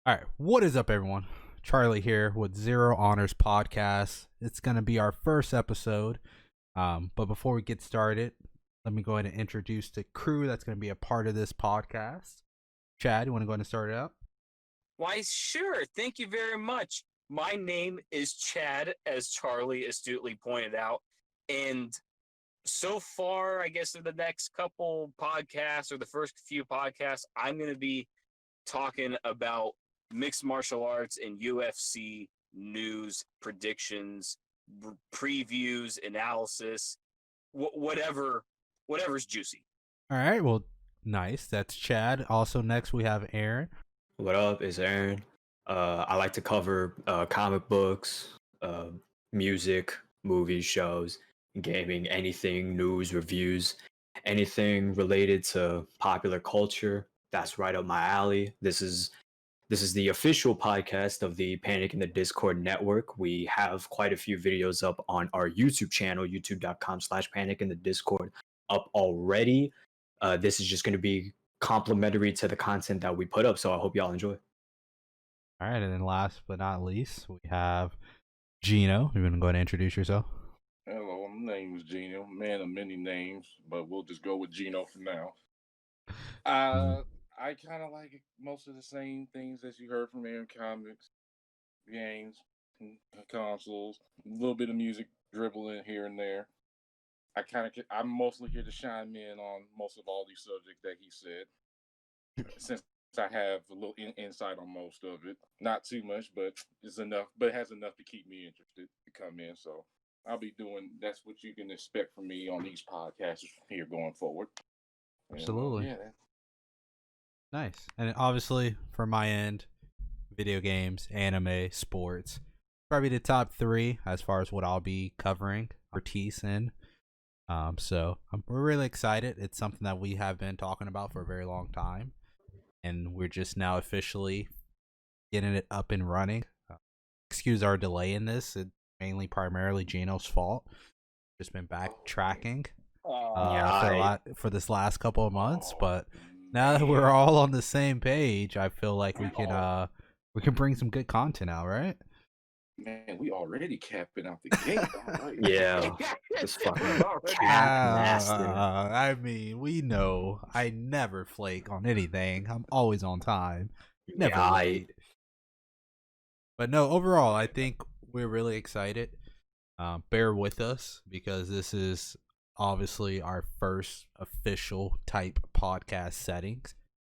All right, what is up, everyone? Charlie here with Zero Honors Podcast. It's going to be our first episode. But before we get started, let me go ahead and introduce the crew that's going to be a part of this podcast. Chad, you want to go ahead and start it out? Why, sure. Thank you very much. My name is Chad, as Charlie astutely pointed out. And so far, I guess in the next couple podcasts or the first few podcasts, I'm going to be talking about mixed martial arts and UFC news, predictions, previews, analysis, whatever's juicy. All right, well, nice. That's Chad. Also, next we have Aaron. What up? It's Aaron. I like to cover comic books, music, movies, shows, gaming, anything, news, reviews, anything related to popular culture. That's right up my alley. This is the official podcast of the Panic in the Discord network. We have quite a few videos up on our YouTube channel, youtube.com/panic in the Discord, up already. This is just going to be complimentary to the content that we put up, so I hope y'all enjoy. All right, and then last but not least, we have Gino. You want to go ahead and introduce yourself? Hello, my name is Gino, man of many names, but we'll just go with Gino for now. I kind of like most of the same things that you heard from Aaron: comics, games, consoles, a little bit of music dribble in here and there. I'm mostly here to chime in on most of all these subjects that he said, since I have a little insight on most of it. Not too much, but it's enough. But it has enough to keep me interested to come in. So I'll be doing. That's what you can expect from me on these podcasts here going forward. Absolutely. Yeah. Nice. And obviously, from my end, video games, anime, sports, probably the top three as far as what I'll be covering expertise in. We're really excited. It's something that we have been talking about for a very long time, and we're just now officially getting it up and running. Excuse our delay in this. It's mainly primarily Gino's fault. Just been backtracking for this last couple of months, but now that we're all on the same page, I feel like we can bring some good content out, right? Man, we already capping out the gate. Right. Yeah, it's fucking nasty. I mean, we know I never flake on anything. I'm always on time, never late. But no, overall, I think we're really excited. Bear with us because this is obviously our first official type podcast settings,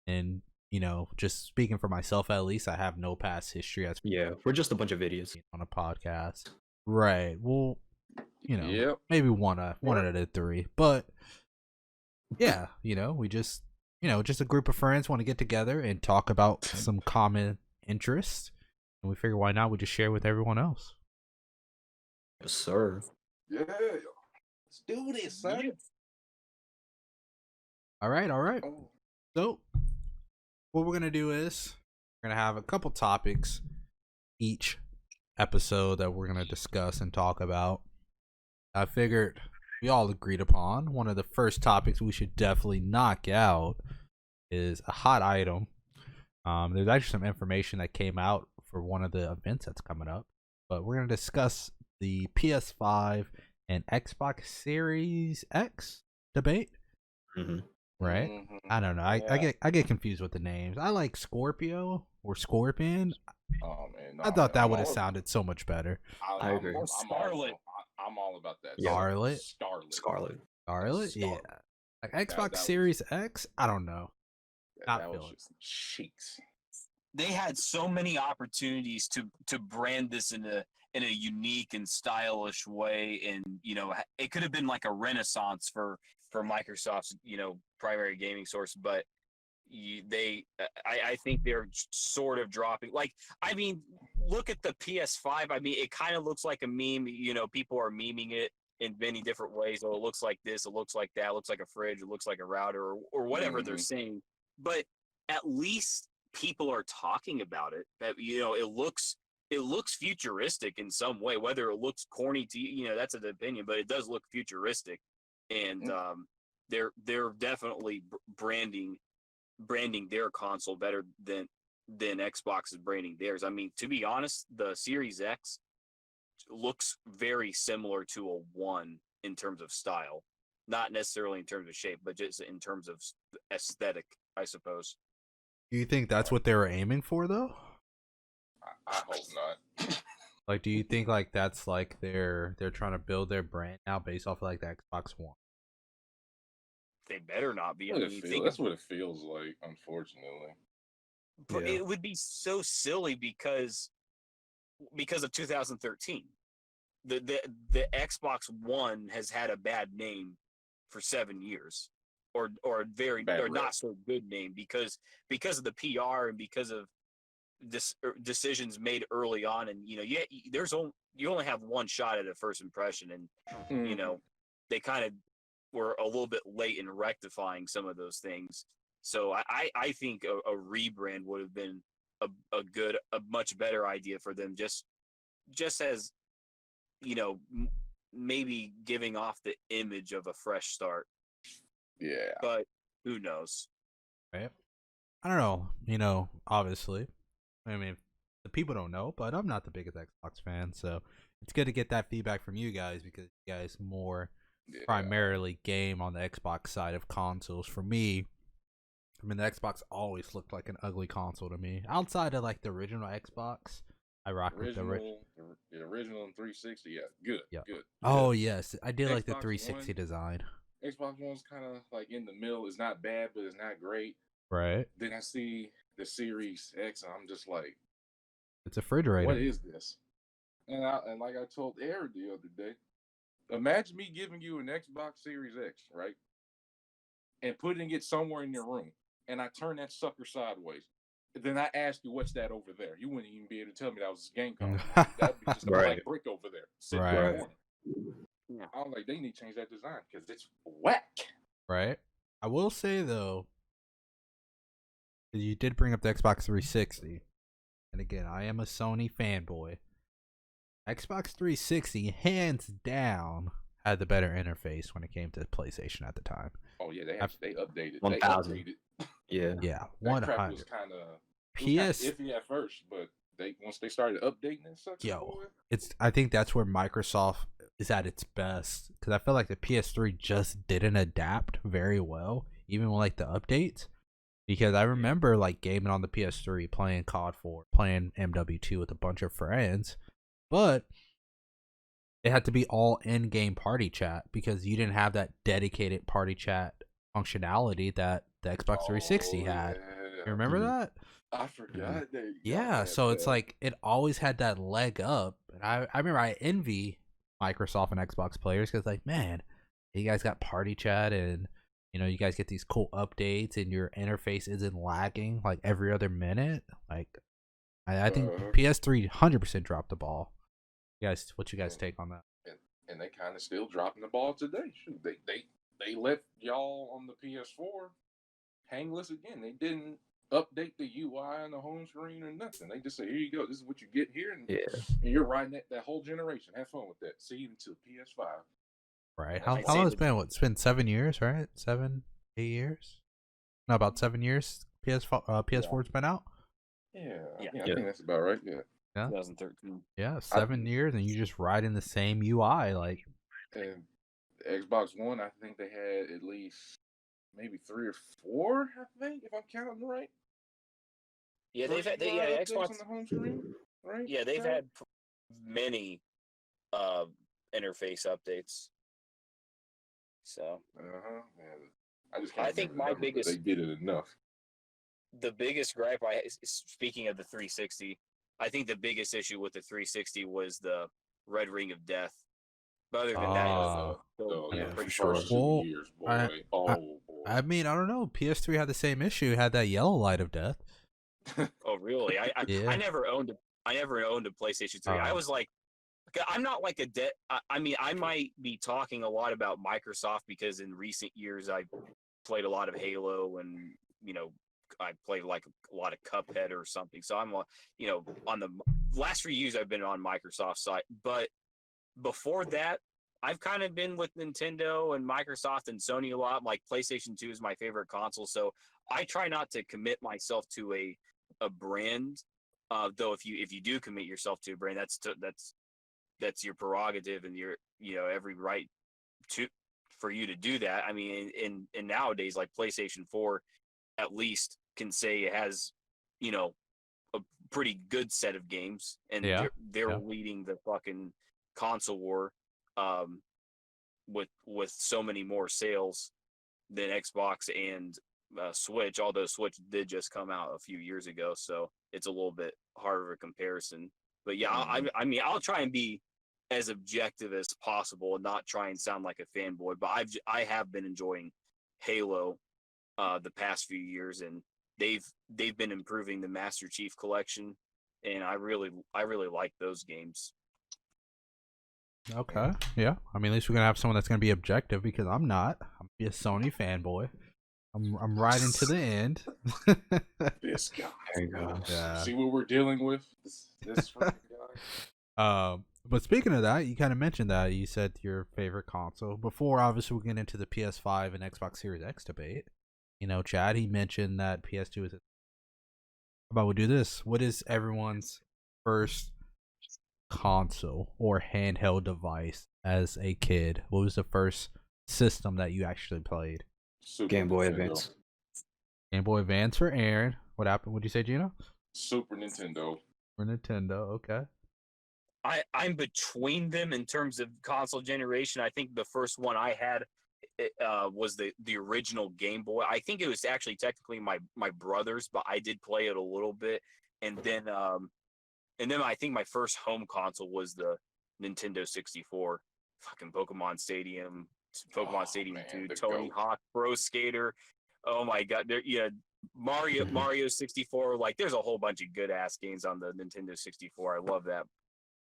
and just speaking for myself, at least I have no past history as we're just a bunch of idiots on a podcast, right? Well, maybe one out of the three, but yeah, we just a group of friends want to get together and talk about some common interests, and we figure why not we just share with everyone else. Yes, sir. Yeah. Let's do this, son. Yeah. All right. So what we're going to do is we're going to have a couple topics each episode that we're going to discuss and talk about. I figured we all agreed upon one of the first topics we should definitely knock out is a hot item. There's actually some information that came out for one of the events that's coming up, but we're going to discuss the PS5 and Xbox Series X debate. Mm-hmm. Right? Mm-hmm. I don't know. I get confused with the names. I like Scorpio or Scorpion. Oh man, I thought that would have sounded so much better. I agree. Scarlet. I'm all about that. Yeah. Scarlet. Yeah. Like Xbox Series X. I don't know. That was just cheeks. They had so many opportunities to brand this in a unique and stylish way, and it could have been like a renaissance for Microsoft's primary gaming source, but I think they're sort of dropping. Like, I mean, look at the PS5. I mean, it kind of looks like a meme. People are memeing it in many different ways. Oh, it looks like this. It looks like that. It looks like a fridge. It looks like a router, or whatever they're saying. But at least people are talking about it. That it looks futuristic in some way. Whether it looks corny to you, that's an opinion, but it does look futuristic, and they're definitely branding their console better than than Xbox is branding theirs. I mean, to be honest, the Series X looks very similar to a One in terms of style, not necessarily in terms of shape, but just in terms of aesthetic, I suppose. Do you think that's what they were aiming for, though? I hope not. Like, do you think like that's like they're trying to build their brand now based off of like the Xbox One? They better not be. I That's mean, what it feels like, unfortunately. but Yeah. it would be so silly because of 2013. The Xbox One has had a bad name for 7 years, or very Bad or rep. not so good name because of the PR and because of decisions made early on, and you only have one shot at a first impression, and you know they kind of were a little bit late in rectifying some of those things. So I think a rebrand would have been a much better idea for them, just as maybe giving off the image of a fresh start. Yeah. But who knows? Right. I don't know. Obviously, I mean, the people don't know, but I'm not the biggest Xbox fan, so it's good to get that feedback from you guys because you guys more primarily game on the Xbox side of consoles. For me, I mean, the Xbox always looked like an ugly console to me. Outside of like the original Xbox, I rock with the original and 360. Yeah, good. Yeah. Good. Oh yes, I did like the Xbox 360 One. design. Xbox One's kind of like in the middle. It's not bad, but it's not great. Right. Then I see the Series X, and I'm just like, It's a refrigerator. what is this? And like I told Aaron the other day, imagine me giving you an Xbox Series X, right? And putting it somewhere in your room, and I turn that sucker sideways. Then I ask you, what's that over there? You wouldn't even be able to tell me that was a game console. That'd be just a Right. black brick over there. Sitting Right. in the corner. Yeah. I was like, they need to change that design because it's whack. Right. I will say though, you did bring up the Xbox 360, and again, I am a Sony fanboy. Xbox 360, hands down, had the better interface when it came to PlayStation at the time. Oh yeah, they updated. 1000. They updated. Yeah. Yeah, That crap 100. was kind of PS. iffy at first, but once they started updating and such. I think that's where Microsoft is at its best because I feel like the PS3 just didn't adapt very well, even with like the updates. Because I remember like gaming on the PS3, playing COD 4, playing MW2 with a bunch of friends, but it had to be all in-game party chat because you didn't have that dedicated party chat functionality that the Xbox 360 had. You remember that? I forgot that. Yeah, so it's like it always had that leg up. And I remember I envy Microsoft and Xbox players because like, man, you guys got party chat and you guys get these cool updates and your interface isn't lagging like every other minute. Like I think PS3 100% dropped the ball. What you guys take on that? And they kind of still dropping the ball today. Shoot, they left y'all on the PS4 hangless again. They didn't update the UI on the home screen or nothing. They just say, here you go. This is what you get here. And you're riding that whole generation. Have fun with that. See you until PS5. Right. How long it's been? It's been 7 years, right? 7, 8 years? No, about 7 years PS4's been out? Yeah, I think that's about right. Yeah. 2013. Yeah, 7 years, and you just ride in the same UI. Like, and the Xbox One, I think they had at least maybe 3 or 4, I think, if I'm counting right. Yeah, they've had Xbox on the home screen, right? Yeah, they've had many interface updates. So I think my biggest they did it enough. The biggest gripe speaking of the 360, I think the biggest issue with the 360 was the red ring of death. But other than that, for sure. Years, boy. Boy. I mean, I don't know. PS3 had the same issue. It had that yellow light of death. Oh, really? I never owned a PlayStation 3. I was like, I'm not like I mean, I might be talking a lot about Microsoft because in recent years I played a lot of Halo and I played like a lot of Cuphead or something. So I'm on the last few years I've been on Microsoft side, but before that I've kind of been with Nintendo and Microsoft and Sony a lot. Like PlayStation 2 is my favorite console, so I try not to commit myself to a a brand. Though if you do commit yourself to a brand, that's your prerogative and your every right to for you to do that. I mean, in nowadays, like PlayStation 4 at least can say it has a pretty good set of games, and Yeah. they're leading the fucking console war with so many more sales than Xbox and Switch, although Switch did just come out a few years ago, so it's a little bit harder of a comparison. But yeah, I mean, I'll try and be as objective as possible and not try and sound like a fanboy, but I have been enjoying Halo the past few years, and they've been improving the Master Chief Collection, and I really like those games. Okay. Yeah. I mean, at least we're gonna have someone that's gonna be objective because I'm not. I'm be a Sony fanboy. I'm riding to the end. This guy. There you go. Yeah. See what we're dealing with? This freaking guy. But speaking of that, you kind of mentioned that you said your favorite console before. Obviously, we get into the PS5 and Xbox Series X debate. Chad, he mentioned that PS2 is. How about we do this? What is everyone's first console or handheld device as a kid? What was the first system that you actually played? Super Game Boy Nintendo. Advance. Game Boy Advance for Aaron. What happened? What'd you say, Gino? Super Nintendo. For Nintendo. Okay. I'm between them in terms of console generation. I think the first one I had was the original Game Boy. I think it was actually technically my brother's, but I did play it a little bit. And then I think my first home console was the Nintendo 64. Fucking Pokemon Stadium 2, Tony Hawk Pro Skater. Oh my god, Mario 64. Like, there's a whole bunch of good ass games on the Nintendo 64. I love that.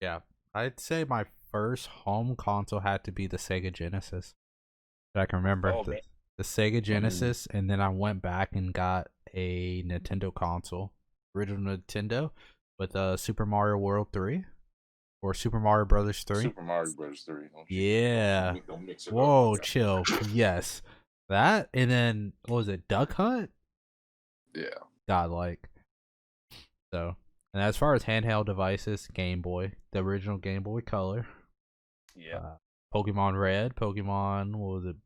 Yeah. I'd say my first home console had to be the Sega Genesis. I can remember the Sega Genesis, and then I went back and got a Nintendo console, original Nintendo, with Super Mario World 3 or Super Mario Brothers 3. Super Mario Brothers 3. Yeah. Don't mix it Whoa, up. chill. Yes. That, and then, what was it, Duck Hunt? Yeah. Godlike. So, and as far as handheld devices, Game Boy, the original Game Boy Color. Yeah. Pokemon Red, Pokemon, what was it?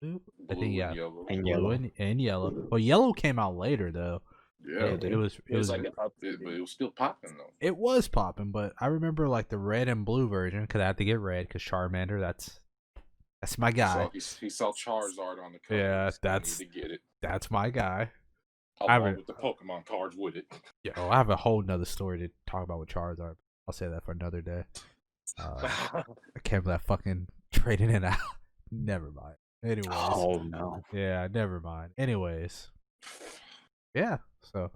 Blue? I think, yeah. Yellow. And Blue yellow. and yellow. Well, yellow came out later though. Yeah. It was like but it was still popping though. it was popping, but I remember like the red and blue version because I had to get red because Charmander. That's my guy. He saw Charizard on the cover. Yeah, so he needed to get it. that's my guy. Along with the Pokemon cards with it. Yeah, I have a whole nother story to talk about with Charizard. I'll say that for another day. I can't believe I fucking traded it out. Never mind. Anyways. Oh no. Yeah, never mind. Anyways. Yeah. So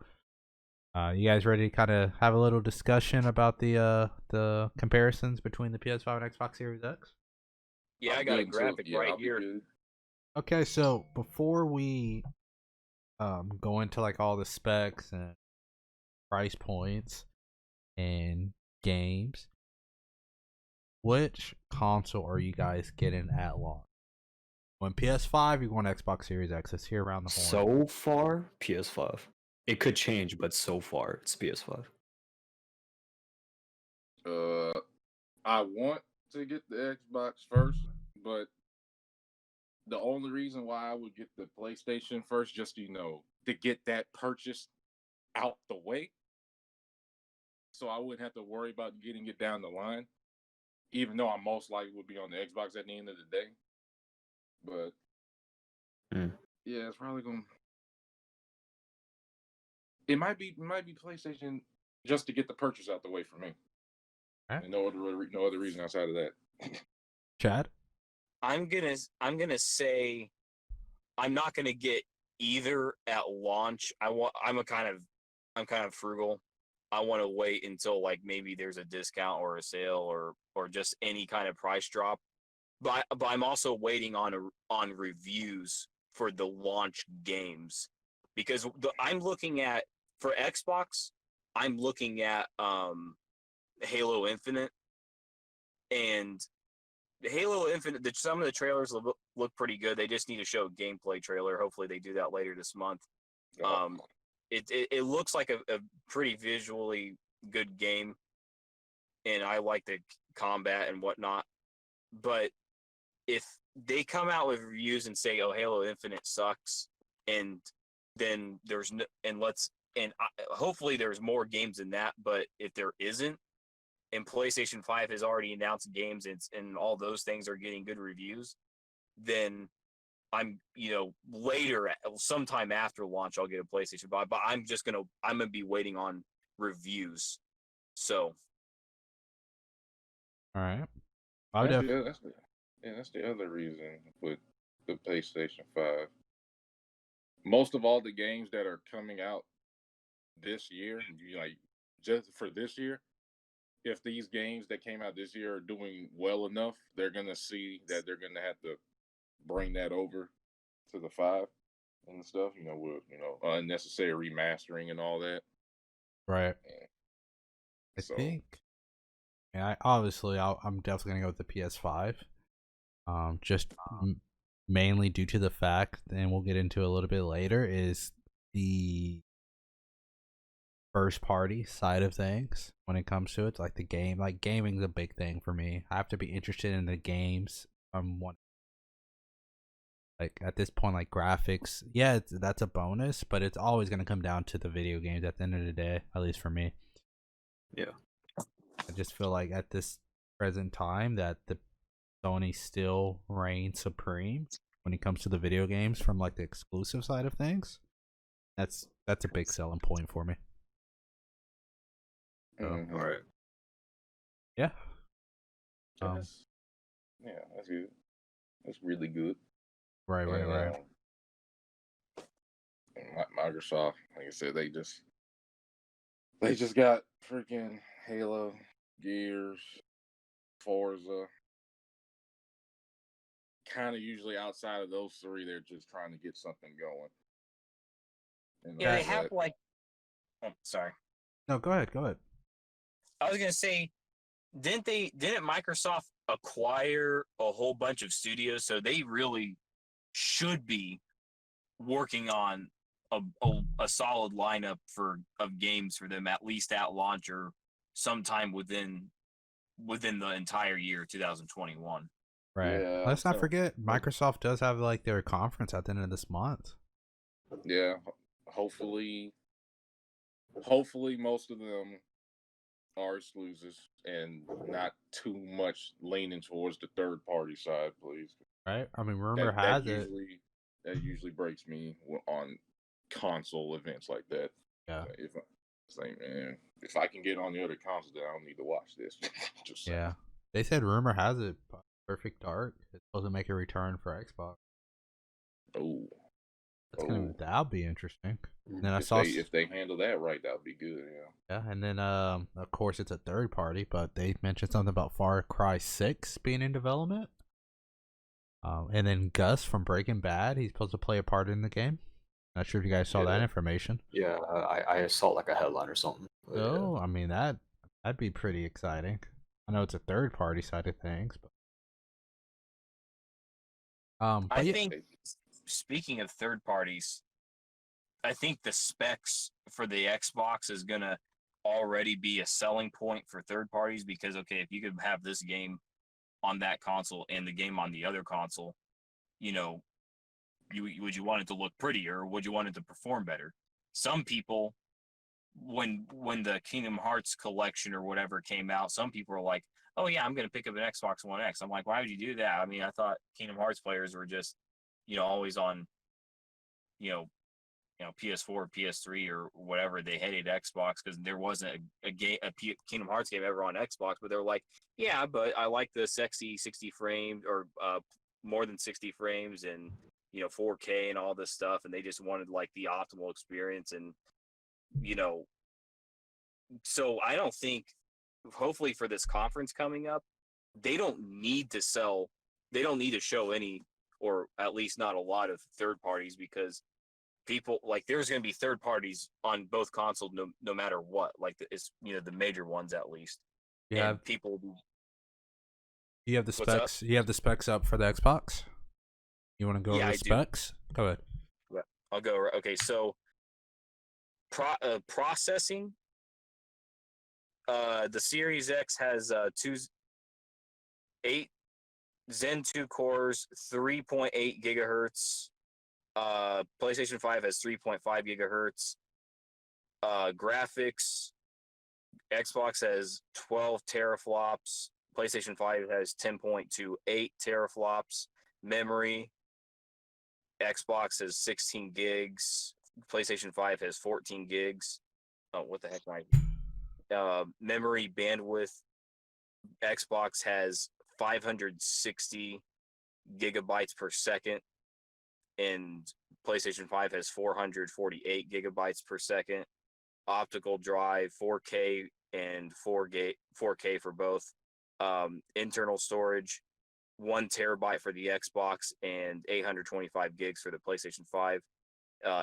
you guys ready to kind of have a little discussion about the comparisons between the PS5 and Xbox Series X? Yeah, I got a graphic right here. Okay, so before we go into like all the specs and price points and games, which console are you guys getting at launch? When PS5, you're going Xbox Series X. It's here around the horn. So far, PS5. It could change, but so far, it's PS5. I want to get the Xbox first, but the only reason why I would get the PlayStation first, just to get that purchase out the way, so I wouldn't have to worry about getting it down the line. Even though I most likely would be on the Xbox at the end of the day. But yeah, it's probably gonna. It might be PlayStation just to get the purchase out the way for me. Right. And no other reason outside of that. Chad? I'm gonna say I'm not gonna get either at launch. I'm kind of frugal. I want to wait until like maybe there's a discount or a sale or just any kind of price drop. But I'm also waiting on reviews for the launch games, because I'm looking at, for Xbox, I'm looking at Halo Infinite, and Halo Infinite. Some of the trailers look pretty good. They just need to show a gameplay trailer. Hopefully, they do that later this month. it looks like a pretty visually good game, and I like the combat and whatnot. But if they come out with reviews and say, "Oh, Halo Infinite sucks," and then there's no, and let's and hopefully there's more games than that. But if there isn't, and PlayStation 5 has already announced games and all those things are getting good reviews, then I'm, later, sometime after launch, I'll get a PlayStation 5. But I'm gonna be waiting on reviews. So, All right. I would have. That's the other reason with the PlayStation 5. Most of all the games that are coming out this year, just for this year, if these games that came out this year are doing well enough, they're gonna see that they're gonna have to bring that over to the 5 and stuff. With unnecessary remastering and all that. Right. I So, think. Yeah, I'm definitely gonna go with the PS5. Just mainly due to the fact, and we'll get into a little bit later, is the first party side of things when it comes to it. Like the game, like gaming's a big thing for me. I have to be interested in the games. Like at this point, like graphics, yeah, that's a bonus, but it's always gonna come down to the video games at the end of the day, at least for me. Yeah. I just feel like at this present time that the Sony still reigns supreme when it comes to the video games from like the exclusive side of things. That's a big selling point for me. All right. Yeah. That's good. That's really good. Right. Microsoft, like I said, they just got freaking Halo, Gears, Forza. Kind of usually outside of those three, they're just trying to get something going. yeah, they have like. Oh, sorry. No, go ahead. I was gonna say, didn't Microsoft acquire a whole bunch of studios? So they really should be working on a solid lineup of games for them, at least at launch or sometime within the entire year 2021. Right. Yeah, Let's not forget Microsoft does have like their conference at the end of this month. Yeah, hopefully most of them are exclusives and not too much leaning towards the third party side, please. Right. I mean, rumor has it. That usually breaks me on console events like that. Yeah. If I can get on the other console, then I don't need to watch this. Just saying. Yeah. They said rumor has it. Perfect Dark is supposed to make a return for Xbox. Oh. That'll be interesting. And then if they handle that right, that'll be good. Yeah, and then of course it's a third party, but they mentioned something about Far Cry 6 being in development. And then Gus from Breaking Bad, he's supposed to play a part in the game. Not sure if you guys saw that information. Yeah, I saw like a headline or something. I mean that'd be pretty exciting. I know it's a third party side of things, but I think, speaking of third parties, I think the specs for the Xbox is gonna already be a selling point for third parties because if you could have this game on that console and the game on the other console, would you want it to look prettier or would you want it to perform better? Some people, when the Kingdom Hearts collection or whatever came out, some people were like, "Oh yeah, I'm gonna pick up an Xbox One X." I'm like, why would you do that? I mean, I thought Kingdom Hearts players were just, always on, PS4, PS3, or whatever. They hated Xbox because there wasn't a Kingdom Hearts game ever on Xbox. But they're like, yeah, but I like the sexy 60 frames or more than 60 frames and 4K and all this stuff, and they just wanted like the optimal experience. And so I don't think, hopefully for this conference coming up, they don't need to show any, or at least not a lot of third parties, because people there's going to be third parties on both consoles no matter what. Like it's the major ones at least. Yeah. And people. You have the specs. You have the specs up for the Xbox. You want to go over the specs? Go ahead. Yeah, I'll go. Okay, so processing. The Series X has 8 Zen 2 cores, 3.8 gigahertz. PlayStation 5 has 3.5 gigahertz. Graphics, Xbox has 12 teraflops. PlayStation 5 has 10.28 teraflops. Memory, Xbox has 16 gigs. PlayStation 5 has 14 gigs. Oh, what the heck am I? Memory bandwidth, Xbox has 560 gigabytes per second, and PlayStation 5 has 448 gigabytes per second. Optical drive, 4K and 4K for both. Internal storage, 1 terabyte for the Xbox and 825 gigs for the PlayStation 5.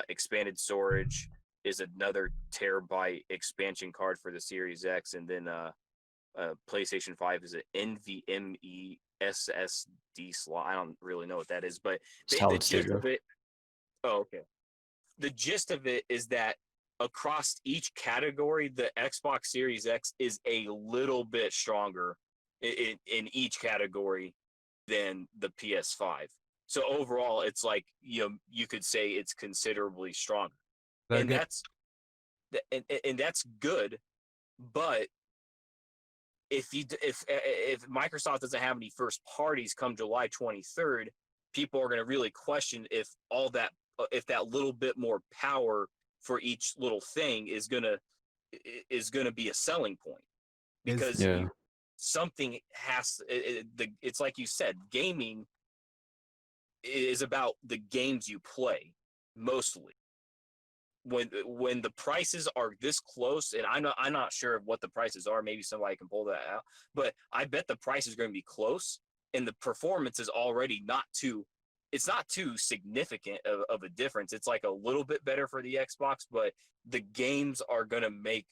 Expanded storage is another terabyte expansion card for the Series X, and then PlayStation 5 is an NVMe SSD slot. I don't really know what that is, but the gist of it. Oh, okay. The gist of it is that across each category, the Xbox Series X is a little bit stronger in each category than the PS5. So overall, it's like, you could say it's considerably stronger, and that's good. But if Microsoft doesn't have any first parties come July 23rd, people are going to really question if that little bit more power for each little thing is gonna be a selling point, because something has. It's like you said, gaming is about the games you play mostly. When the prices are this close, and I'm not sure what the prices are. Maybe somebody can pull that out, but I bet the price is going to be close, and the performance is already not too significant of a difference. It's like a little bit better for the Xbox, but the games are going to make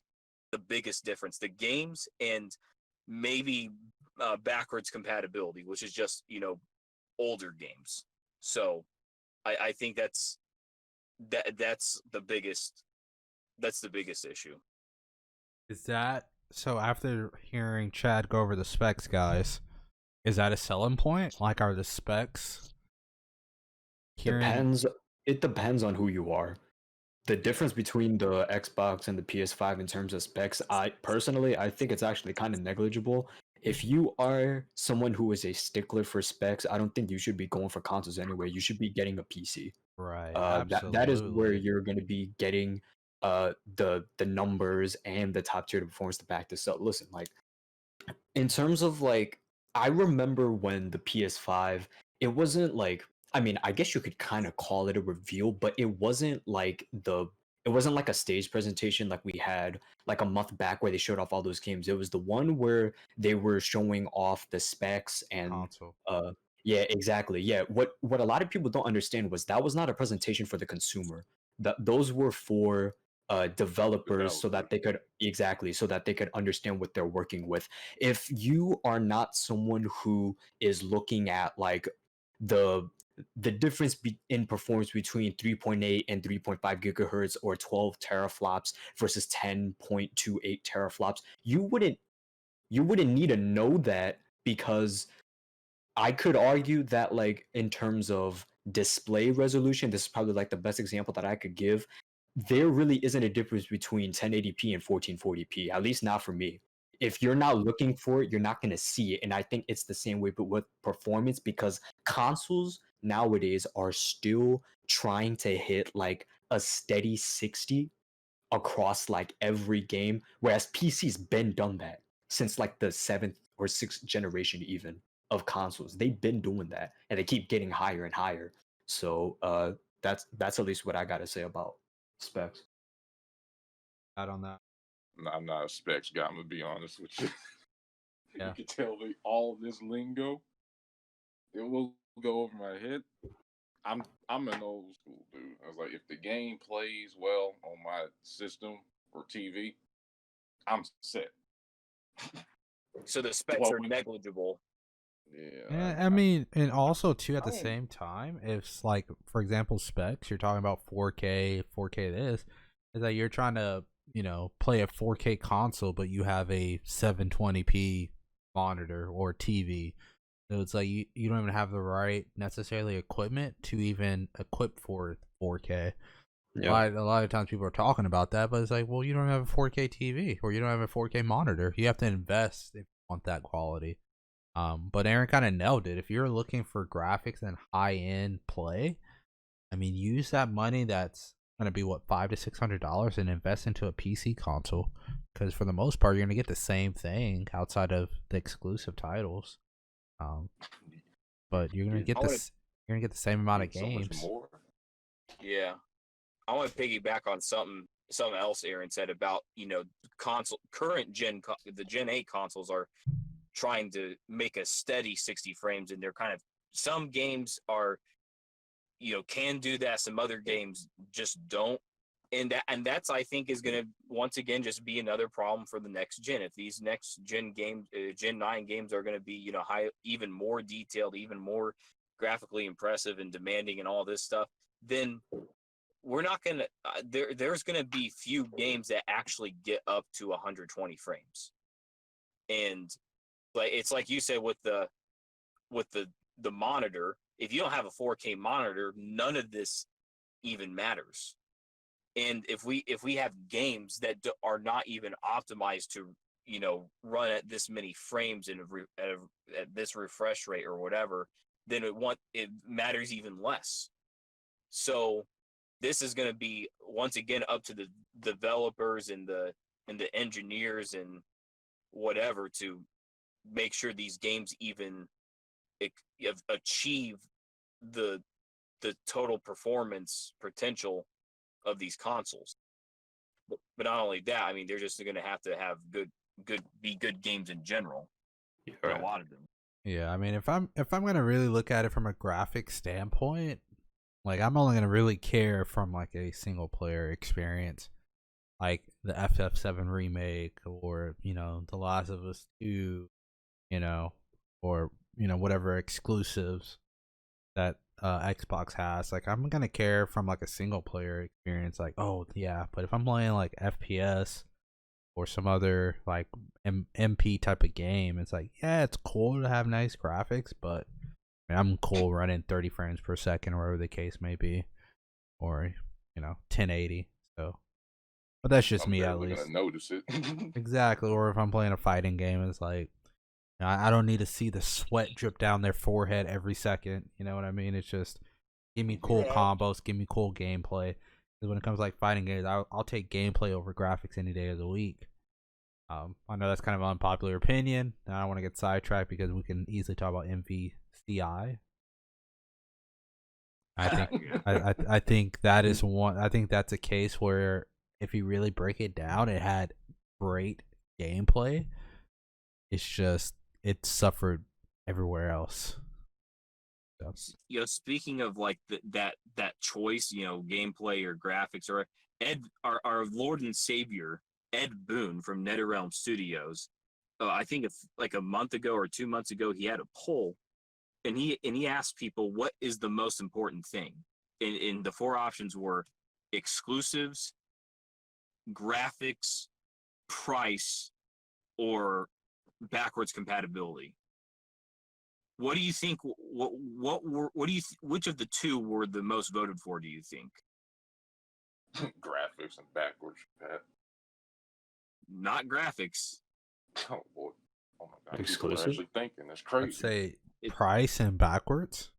the biggest difference. The games, and maybe backwards compatibility, which is just, older games. So I think that's the biggest issue. Is that so? After hearing Chad go over the specs, guys, is that a selling point? Like, are the specs? It depends on who you are. The difference between the Xbox and the PS5 in terms of specs, I think it's actually kind of negligible. If you are someone who is a stickler for specs, I don't think you should be going for consoles anyway. You should be getting a PC. Right. Absolutely. That is where you're going to be getting the numbers and the top tier performance to back this up. Listen, like, in terms of, like, I remember when the PS5, it wasn't like, I mean, I guess you could kind of call it a reveal, but it wasn't like a stage presentation like we had like a month back where they showed off all those games. It was the one where they were showing off the specs and console. Yeah, exactly. Yeah, what a lot of people don't understand was that was not a presentation for the consumer. Those were for developers, so that they could understand what they're working with. If you are not someone who is looking at like the difference in performance between 3.8 and 3.5 gigahertz or 12 teraflops versus 10.28 teraflops, you wouldn't need to know that, because I could argue that, like, in terms of display resolution, this is probably like the best example that I could give. There really isn't a difference between 1080p and 1440p, at least not for me. If you're not looking for it, you're not going to see it. And I think it's the same way, but with performance, because consoles nowadays are still trying to hit like a steady 60 across like every game, whereas PC's been done that since like the 7th or 6th generation even of consoles. They've been doing that, and they keep getting higher and higher. So that's at least what I gotta say about specs. Out on that. I'm not a specs guy, I'm gonna be honest with you. Yeah. You can tell me all this lingo, it will go over my head. I'm an old school dude. I was like, if the game plays well on my system or TV, I'm set. So the specs are negligible. Yeah, I mean, and also too, at the same time, if, like, for example, specs, you're talking about 4K this, is that you're trying to, play a 4K console, but you have a 720p monitor or TV. So it's like you don't even have the right necessarily equipment to even equip for 4K. Yeah. A lot of times people are talking about that, but it's like, well, you don't have a 4K TV or you don't have a 4K monitor. You have to invest if you want that quality. But Aaron kind of nailed it. If you're looking for graphics and high end play, I mean, use that money that's gonna be what $500 to $600 and invest into a PC console, because for the most part, you're gonna get the same thing outside of the exclusive titles. Um, but you're gonna get you're gonna get the same amount of so much games. more. Yeah, I want to piggyback on something else Aaron said about current the Gen 8 consoles are trying to make a steady 60 frames, and they're kind of, some games are can do that, some other games just don't, and that's I think is going to once again just be another problem for the next gen. If these next gen games, Gen 9 games, are going to be high, even more detailed, even more graphically impressive and demanding and all this stuff, then we're not going to there's going to be few games that actually get up to 120 frames. And but it's like you said with the monitor, if you don't have a 4K monitor, none of this even matters. And if we have games that are not even optimized to run at this many frames and at this refresh rate or whatever, then it matters even less. So this is going to be once again up to the developers and the engineers and whatever to make sure these games even achieve the total performance potential of these consoles. But not only that, I mean, they're just going to have good games in general. Right. A lot of them. Yeah, I mean, if I'm gonna really look at it from a graphic standpoint, like I'm only gonna really care from like a single player experience, like the FF7 remake or The Last of Us 2, or whatever exclusives that Xbox has. Like I'm gonna care from like a single player experience, like, oh yeah. But if I'm playing like FPS or some other like MP type of game, it's like, yeah, it's cool to have nice graphics, but I mean, I'm cool running 30 frames per second or whatever the case may be, or 1080. So, but that's just me at least. Gonna notice it. Exactly. Or if I'm playing a fighting game, it's like, I don't need to see the sweat drip down their forehead every second. You know what I mean? It's just, give me cool combos, give me cool gameplay. Because when it comes to like fighting games, I'll take gameplay over graphics any day of the week. I know that's kind of an unpopular opinion. I don't want to get sidetracked because we can easily talk about MVCI. I think that is one. I think that's a case where if you really break it down, it had great gameplay. It's just it suffered everywhere else. So. Speaking of like that choice, gameplay or graphics, or our Lord and Savior Ed Boon from NetherRealm Studios, I think like a month ago or 2 months ago, he had a poll, and he asked people what is the most important thing, and the four options were exclusives, graphics, price, or backwards compatibility. What do you think? Which of the two were the most voted for? Do you think? Graphics and backwards, Pat. Not graphics. Oh boy! Oh my God! Exclusive. People are actually thinking that's crazy. I'd say price and backwards.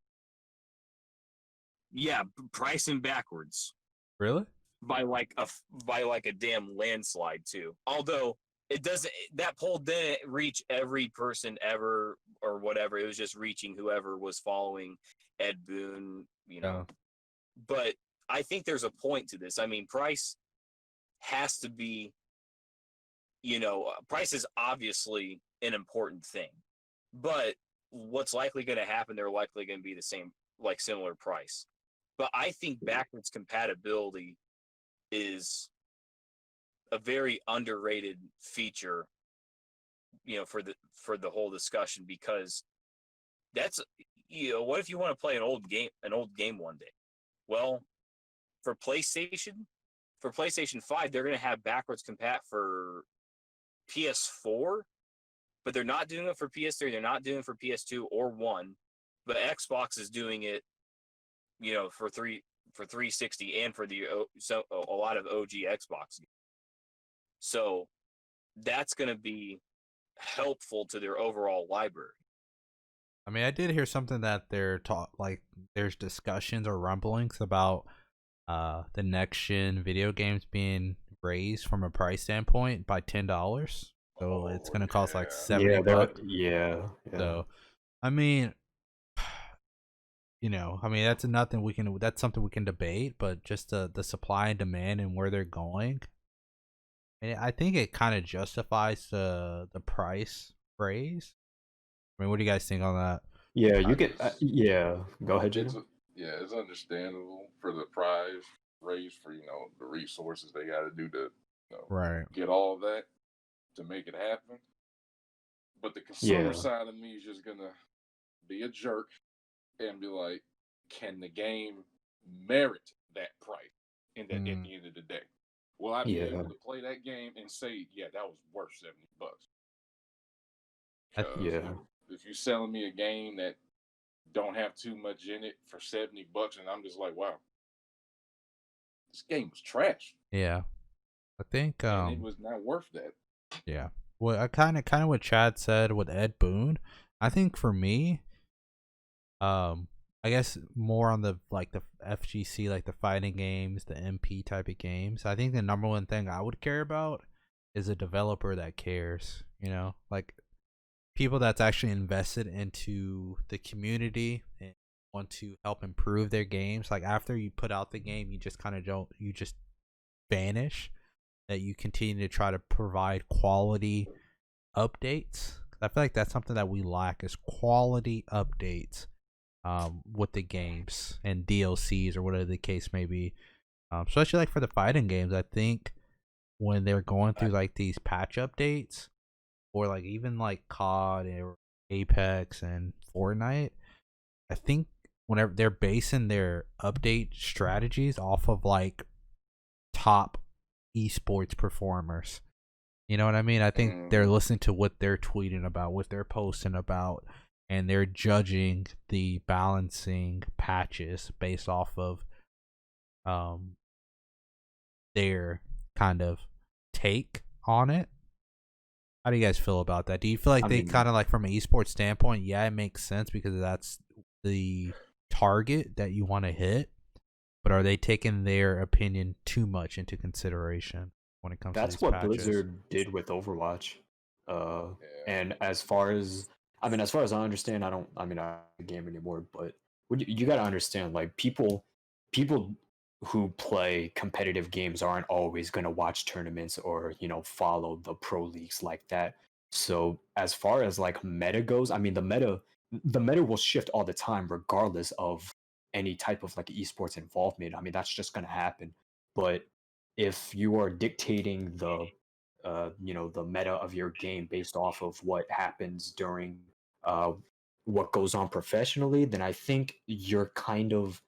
Yeah, price and backwards. Really? By like a damn landslide too. Although it doesn't. That poll didn't reach every person ever or whatever. It was just reaching whoever was following Ed Boon. Oh. But I think there's a point to this. I mean, price has to be. Price is obviously an important thing, but what's likely going to happen? They're likely going to be the same, like similar price. But I think backwards compatibility is a very underrated feature, for the whole discussion, because that's, what if you want to play an old game one day? Well, for PlayStation, for PlayStation 5, they're going to have backwards compat for PS4, but they're not doing it for PS3. They're not doing it for PS2 or 1. But Xbox is doing it, for 360 and for a lot of OG Xbox. So that's going to be helpful to their overall library. I mean, I did hear something that there's discussions or rumblings about the next gen video games being raised from a price standpoint by $10. So it's gonna cost like $70. Yeah. So, I mean, that's something we can debate, but just the supply and demand and where they're going, and I think it kind of justifies the price raise. I mean, what do you guys think on that? Yeah, you can. Yeah, go ahead, Jada. It's understandable for the prize raise for the resources they got to do to Right. get all of that to make it happen. But the consumer side of me is just gonna be a jerk and be like, can the game merit that price? At the end of the day, will I be able to play that game and say, yeah, that was worth $70? If you're selling me a game that don't have too much in it for $70, and I'm just like, wow, this game was trash. Yeah, I think and it was not worth that. Yeah, well, I kind of what Chad said with Ed Boon. I think for me, I guess more on the FGC, like the fighting games, the MP type of games. I think the number one thing I would care about is a developer that cares. Like people that's actually invested into the community and want to help improve their games. Like after you put out the game, you just you just vanish. That you continue to try to provide quality updates. I feel like that's something that we lack is quality updates with the games and DLCs or whatever the case may be. Especially like for the fighting games, I think when they're going through like these patch updates or like even like COD or Apex and Fortnite, I think whenever they're basing their update strategies off of like top esports performers, you know what I mean? I think they're listening to what they're tweeting about, what they're posting about, and they're judging the balancing patches based off of their kind of take on it. How do you guys feel about that? Do you feel like they kind of like from an esports standpoint, yeah, it makes sense because that's the target that you want to hit, but are they taking their opinion too much into consideration when it comes to these patches? That's what Blizzard did with Overwatch. And as far as I understand, I don't game anymore, but you got to understand, like people who play competitive games aren't always going to watch tournaments or follow the pro leagues like that. So as far as like meta goes, I mean the meta will shift all the time regardless of any type of like esports involvement. I mean that's just going to happen. But if you are dictating the the meta of your game based off of what happens during what goes on professionally, then I think you're kind of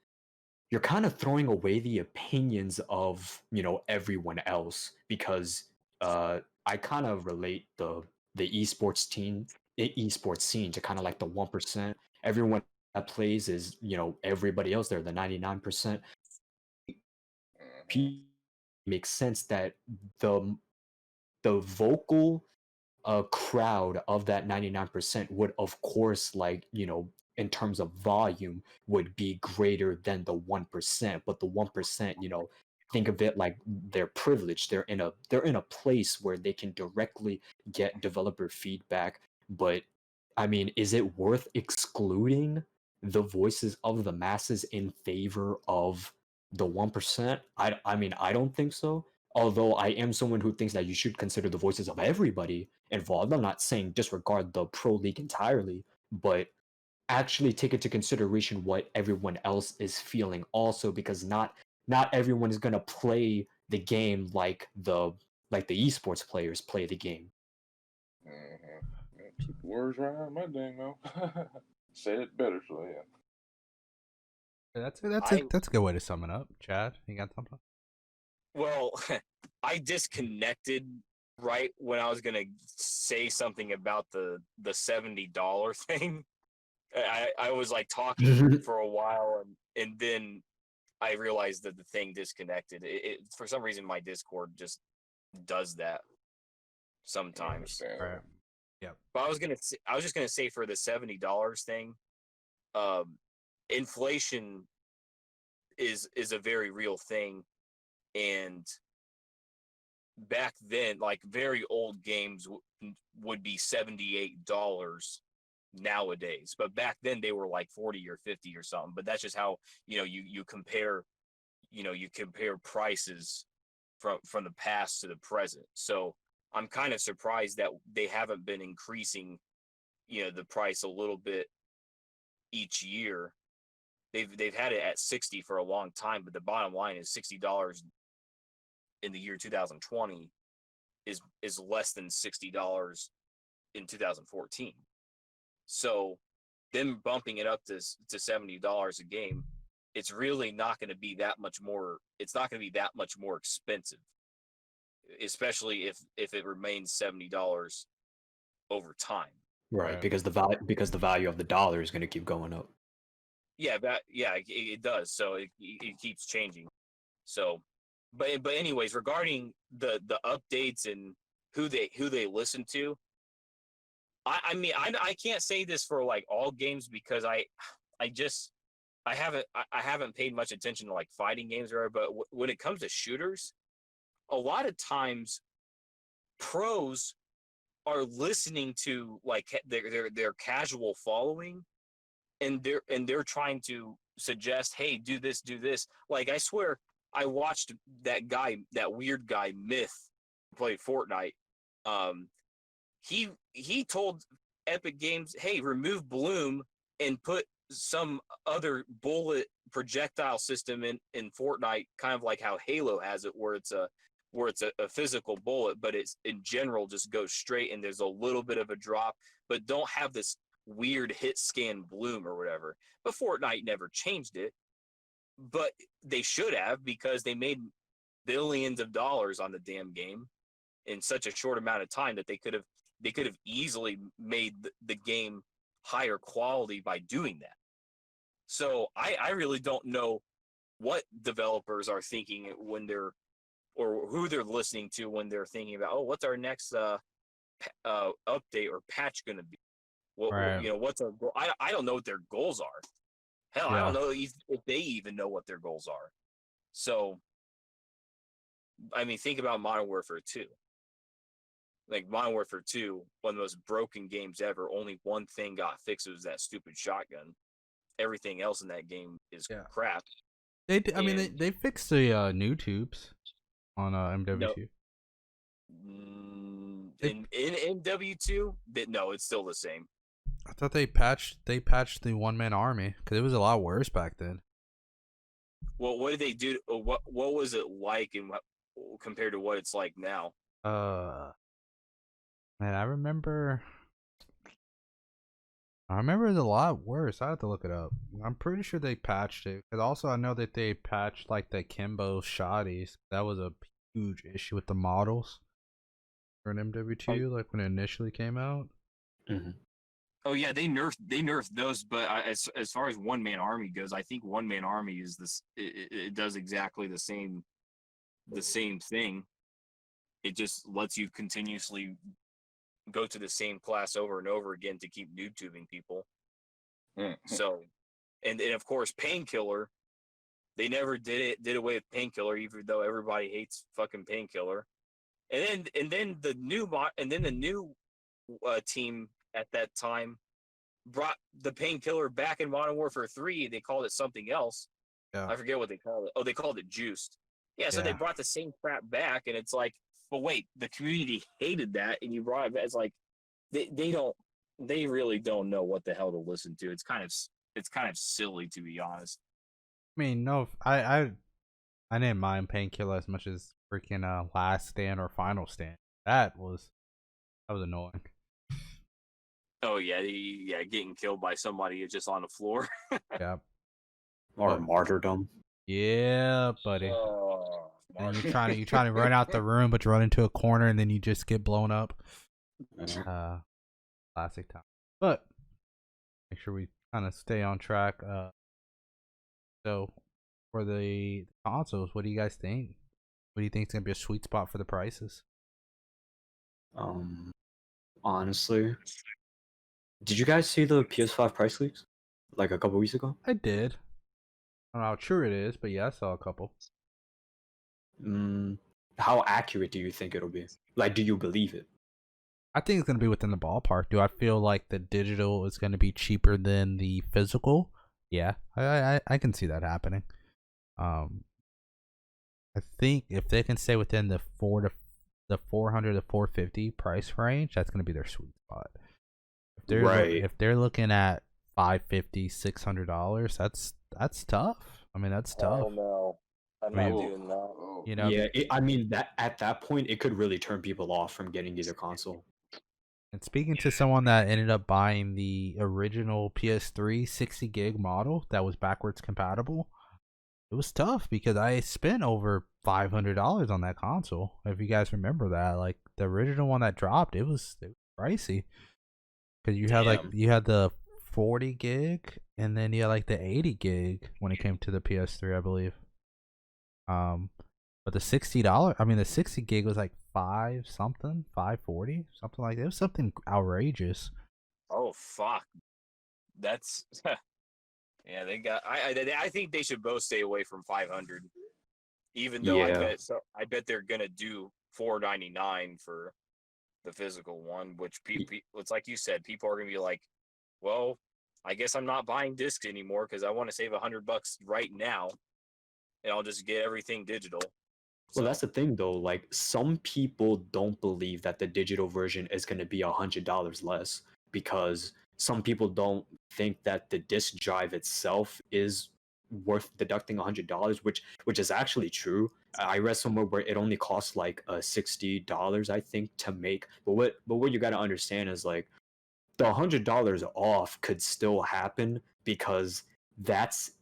throwing away the opinions of everyone else, because I kind of relate the esports esports scene to kind of like the 1%. Everyone that plays is everybody else. They're the 99%. Makes sense that the vocal crowd of that 99% would of course, like in terms of volume, would be greater than the 1%. But the 1%, think of it like they're privileged. They're in a place where they can directly get developer feedback. But I mean, is it worth excluding the voices of the masses in favor of the 1%? I mean, I don't think so. Although I am someone who thinks that you should consider the voices of everybody involved. I'm not saying disregard the pro league entirely, but actually take into consideration what everyone else is feeling also, because not everyone is going to play the game like the esports players play the game. Took the words right out of my dang mouth. Said it better, so yeah. That's a good way to sum it up. Chad, you got something? Well, I disconnected right when I was gonna say something about the $70 thing. I was like talking for a while, and then I realized that the thing disconnected. For some reason, my Discord just does that sometimes. Right. Yep. But I was just gonna say for the $70 thing, um, inflation is a very real thing, and back then, like very old games would be $78 nowadays, but back then they were like 40 or 50 or something. But that's just how you compare you compare prices from the past to the present. So I'm kind of surprised that they haven't been increasing the price a little bit each year. They've had it at 60 for a long time, but the bottom line is $60 in the year 2020 is less than $60 in 2014. So them bumping it up to $70 a game, it's really not going to be that much more. It's not going to be that much more expensive, especially if it remains $70 over time. Right, because the value of the dollar is going to keep going up. Yeah, it does. So it keeps changing. So, but anyways, regarding the updates and who they listen to, I mean I can't say this for like all games because I haven't paid much attention to like fighting games or whatever, but when it comes to shooters, a lot of times pros are listening to like their casual following, and they're trying to suggest, hey, do this. Like I swear I watched that weird guy Myth play Fortnite. He told Epic Games, hey, remove Bloom and put some other bullet projectile system in Fortnite, kind of like how Halo has it, where it's a physical bullet, but it's in general just goes straight and there's a little bit of a drop, but don't have this weird hit scan bloom or whatever. But Fortnite never changed it, but they should have, because they made billions of dollars on the damn game in such a short amount of time that they could have easily made the game higher quality by doing that. So I really don't know what developers are thinking when they're, or who they're listening to when they're thinking about, oh, what's our next update or patch going to be? Right. What's our goal? I don't know what their goals are. Hell, I don't know if they even know what their goals are. So, I mean, think about Modern Warfare 2. Like Modern Warfare 2, one of the most broken games ever. Only one thing got fixed. It was that stupid shotgun. Everything else in that game is crap. I mean, they fixed the new tubes on MW2. In MW2, no, it's still the same. I thought they patched the one-man army because it was a lot worse back then. Well, what did they do? What was it like, and compared to what it's like now? Man, I remember it was a lot worse. I have to look it up. I'm pretty sure they patched it. Because also I know that they patched like the Kimbo shotties. That was a huge issue with the models for an MW2, like when it initially came out. Mm-hmm. Oh yeah, they nerfed those. But as far as one man army goes, I think one man army is this. It does exactly the same thing. It just lets you continuously go to the same class over and over again to keep noob tubing people. Mm-hmm. So, and of course, Painkiller, they never did away with Painkiller, even though everybody hates fucking Painkiller. And then the new team at that time brought the Painkiller back in Modern Warfare 3. They called it something else. Yeah. I forget what they called it. Oh, they called it Juiced. Yeah, so they brought the same crap back, and it's like, but wait, the community hated that, and you brought it back. It's like they really don't know what the hell to listen to. It's kind of silly, to be honest. I mean, no, I didn't mind Painkiller as much as freaking Last Stand or Final Stand. That was annoying. Oh yeah, getting killed by somebody just on the floor. Yeah. Or martyrdom. Yeah, buddy. And you're trying to run out the room, but you run into a corner and then you just get blown up. Classic time. But make sure we kind of stay on track. So for the consoles, what do you guys think? What do you think is gonna be a sweet spot for the prices? Honestly, did you guys see the PS5 price leaks like a couple weeks ago? I did. I don't know how true it is, but yeah, I saw a couple. How accurate do you think it'll be? Like, do you believe it? I think it's gonna be within the ballpark. Do I feel like the digital is gonna be cheaper than the physical? Yeah, I can see that happening. I think if they can stay within the 400 to 450 price range, that's gonna be their sweet spot. If they're looking at $550, $600, that's tough. I mean, that's tough. Oh no, I'm not doing that. You know, Yeah, I mean that at that point it could really turn people off from getting either console. and speaking to someone that ended up buying the original PS3 60 gig model that was backwards compatible, it was tough because I spent over $500 on that console. If you guys remember that, like the original one that dropped, it was pricey because you had the 40 gig and then you had like the 80 gig when it came to the PS3, I believe. But the the 60 gig was like 540, something like that. It was something outrageous. Oh fuck, that's yeah. They got. I think they should both stay away from 500. Even though I bet they're gonna do $499 for the physical one, which it's like you said, people are gonna be like, well, I guess I'm not buying discs anymore because I want to save $100 right now, and I'll just get everything digital. Well, that's the thing though. Like some people don't believe that the digital version is going to be $100 less because some people don't think that the disc drive itself is worth deducting $100, which is actually true. I read somewhere where it only costs like $60, I think, to make. But what you got to understand is like the $100 off could still happen because that's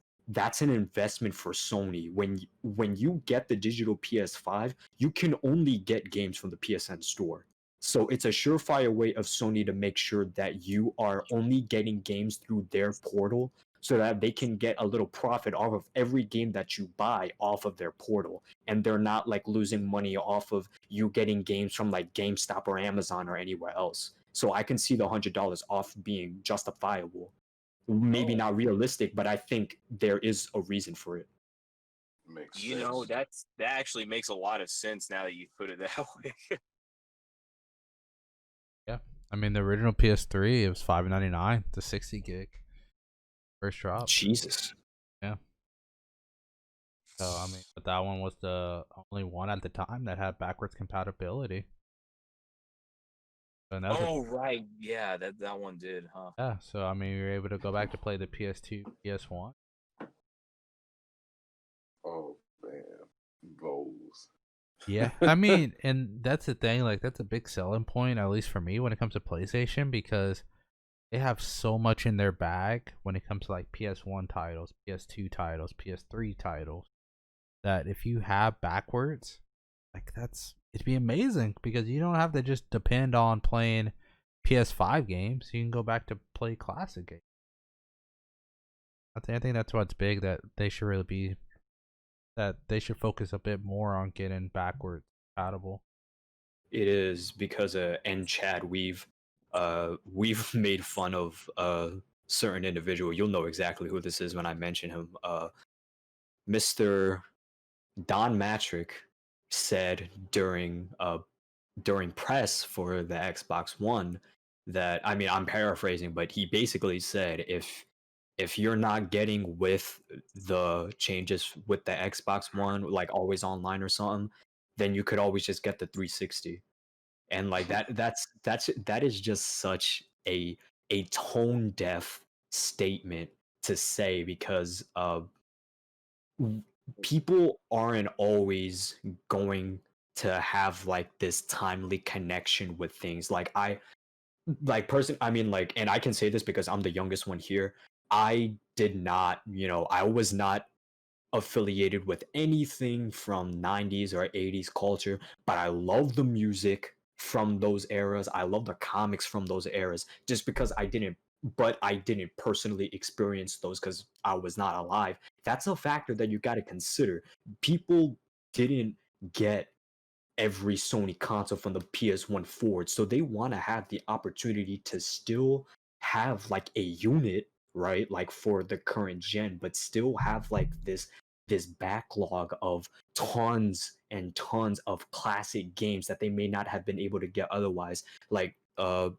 an investment for Sony. When you get the digital PS5, you can only get games from the PSN store. So it's a surefire way of Sony to make sure that you are only getting games through their portal so that they can get a little profit off of every game that you buy off of their portal. And they're not like losing money off of you getting games from like GameStop or Amazon or anywhere else. So I can see the $100 off being justifiable. Maybe not realistic, but I think there is a reason for it. Makes You know, that actually makes a lot of sense now that you put it that way. Yeah, I mean the original PS3 it was $599, the 60 gig first drop. Jesus. Yeah. So I mean, but that one was the only one at the time that had backwards compatibility. Right, yeah, that one did, huh? Yeah, so I mean, you're able to go back to play the PS2, PS1. Oh man, goals. Yeah, I mean, and that's the thing. Like, that's a big selling point, at least for me, when it comes to PlayStation, because they have so much in their bag when it comes to like PS1 titles, PS2 titles, PS3 titles, that if you have backwards, like it'd be amazing because you don't have to just depend on playing PS5 games. You can go back to play classic games. I think that's what's big, that they should really be, that they should focus a bit more on getting backwards compatible. It is because in Chad we've made fun of a certain individual. You'll know exactly who this is when I mention him. Mr. Don Matrick said during press for the Xbox One that, I mean, I'm paraphrasing, but he basically said if you're not getting with the changes with the Xbox One, like always online or something, then you could always just get the 360. And like that is just such a tone deaf statement to say because people aren't always going to have like this timely connection with things. Like I mean, like, and I can say this because I'm the youngest one here. I did not, I was not affiliated with anything from 90s or 80s culture, but I love the music from those eras. I love the comics from those eras just because I didn't personally experience those because I was not alive. That's a factor that you got to consider. People didn't get every Sony console from the PS1 forward, so they want to have the opportunity to still have like a unit, right? Like for the current gen, but still have like this backlog of tons and tons of classic games that they may not have been able to get otherwise. Like I'm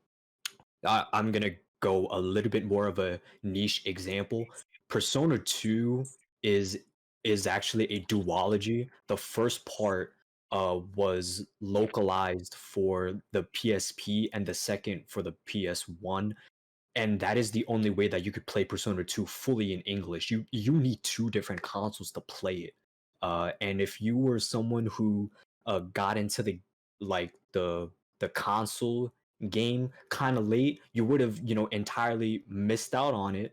gonna go a little bit more of a niche example. Persona 2 is is actually a duology. The first part was localized for the PSP and the second for the PS1, and that is the only way that you could play Persona 2 fully in English. You need two different consoles to play it. And if you were someone who got into the console game kind of late, you would have, entirely missed out on it.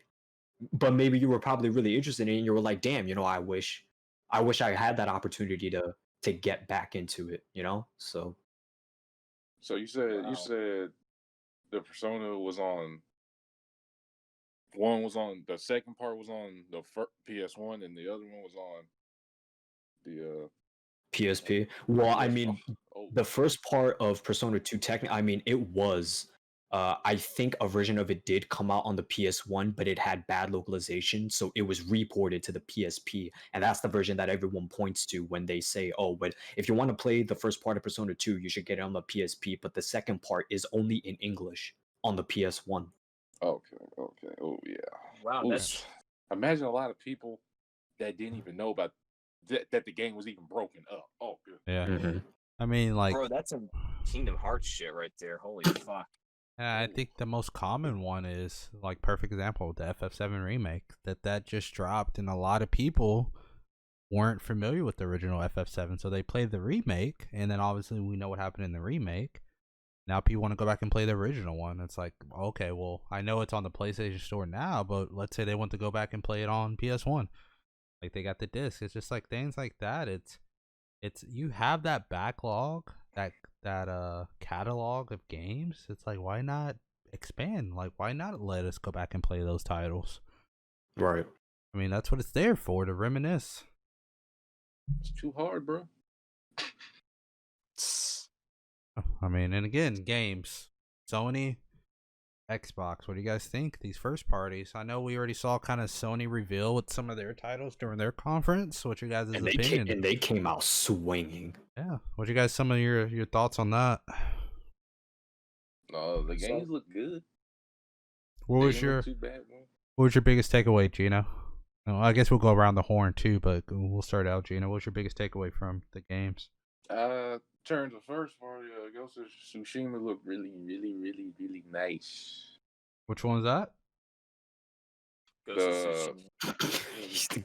But maybe you were probably really interested in it and you were like, damn, I wish I had that opportunity to get back into it, So So you said Wow. the Persona was on one was on the second part was on the PS1 and the other one was on the PSP. Well, I PS. mean, Oh, the first part of Persona 2 technically, I mean, it was I think a version of it did come out on the PS1, but it had bad localization, so it was reported to the PSP, and that's the version that everyone points to when they say, "Oh, but if you want to play the first part of Persona 2, you should get it on the PSP, but the second part is only in English on the PS1." okay. Oh yeah. Wow, Ooh, that's imagine a lot of people that didn't even know about that the game was even broken up. Oh, good. Yeah. Mm-hmm. I mean, like, bro. That's some Kingdom Hearts shit right there. Holy fuck. I think the most common one is like perfect example, the FF7 remake that just dropped, and a lot of people weren't familiar with the original FF7, so they played the remake, and then obviously we know what happened in the remake. Now people want to go back and play the original one. It's like, okay, well, I know it's on the PlayStation Store now, but let's say they want to go back and play it on PS1. Like they got the disc. It's just like things like that. It's you have that backlog, that catalog of games. It's like, why not expand? Like, why not let us go back and play those titles? Right. I mean, that's what it's there for, to reminisce. It's too hard, bro. I mean, and again, games. Sony, Xbox. What do you guys think? These first parties. I know we already saw kind of Sony reveal with some of their titles during their conference. What's your guys' opinion? They came out swinging. Yeah. What you guys? Some of your thoughts on that? No, the games look good. What They was didn't your look too bad, man. What was your biggest takeaway, Gino? Oh, I guess we'll go around the horn too, but we'll start out, Gino. What's your biggest takeaway from the games? Terms of first party, Ghost of Tsushima looked really, really, really, really nice. Which one was that?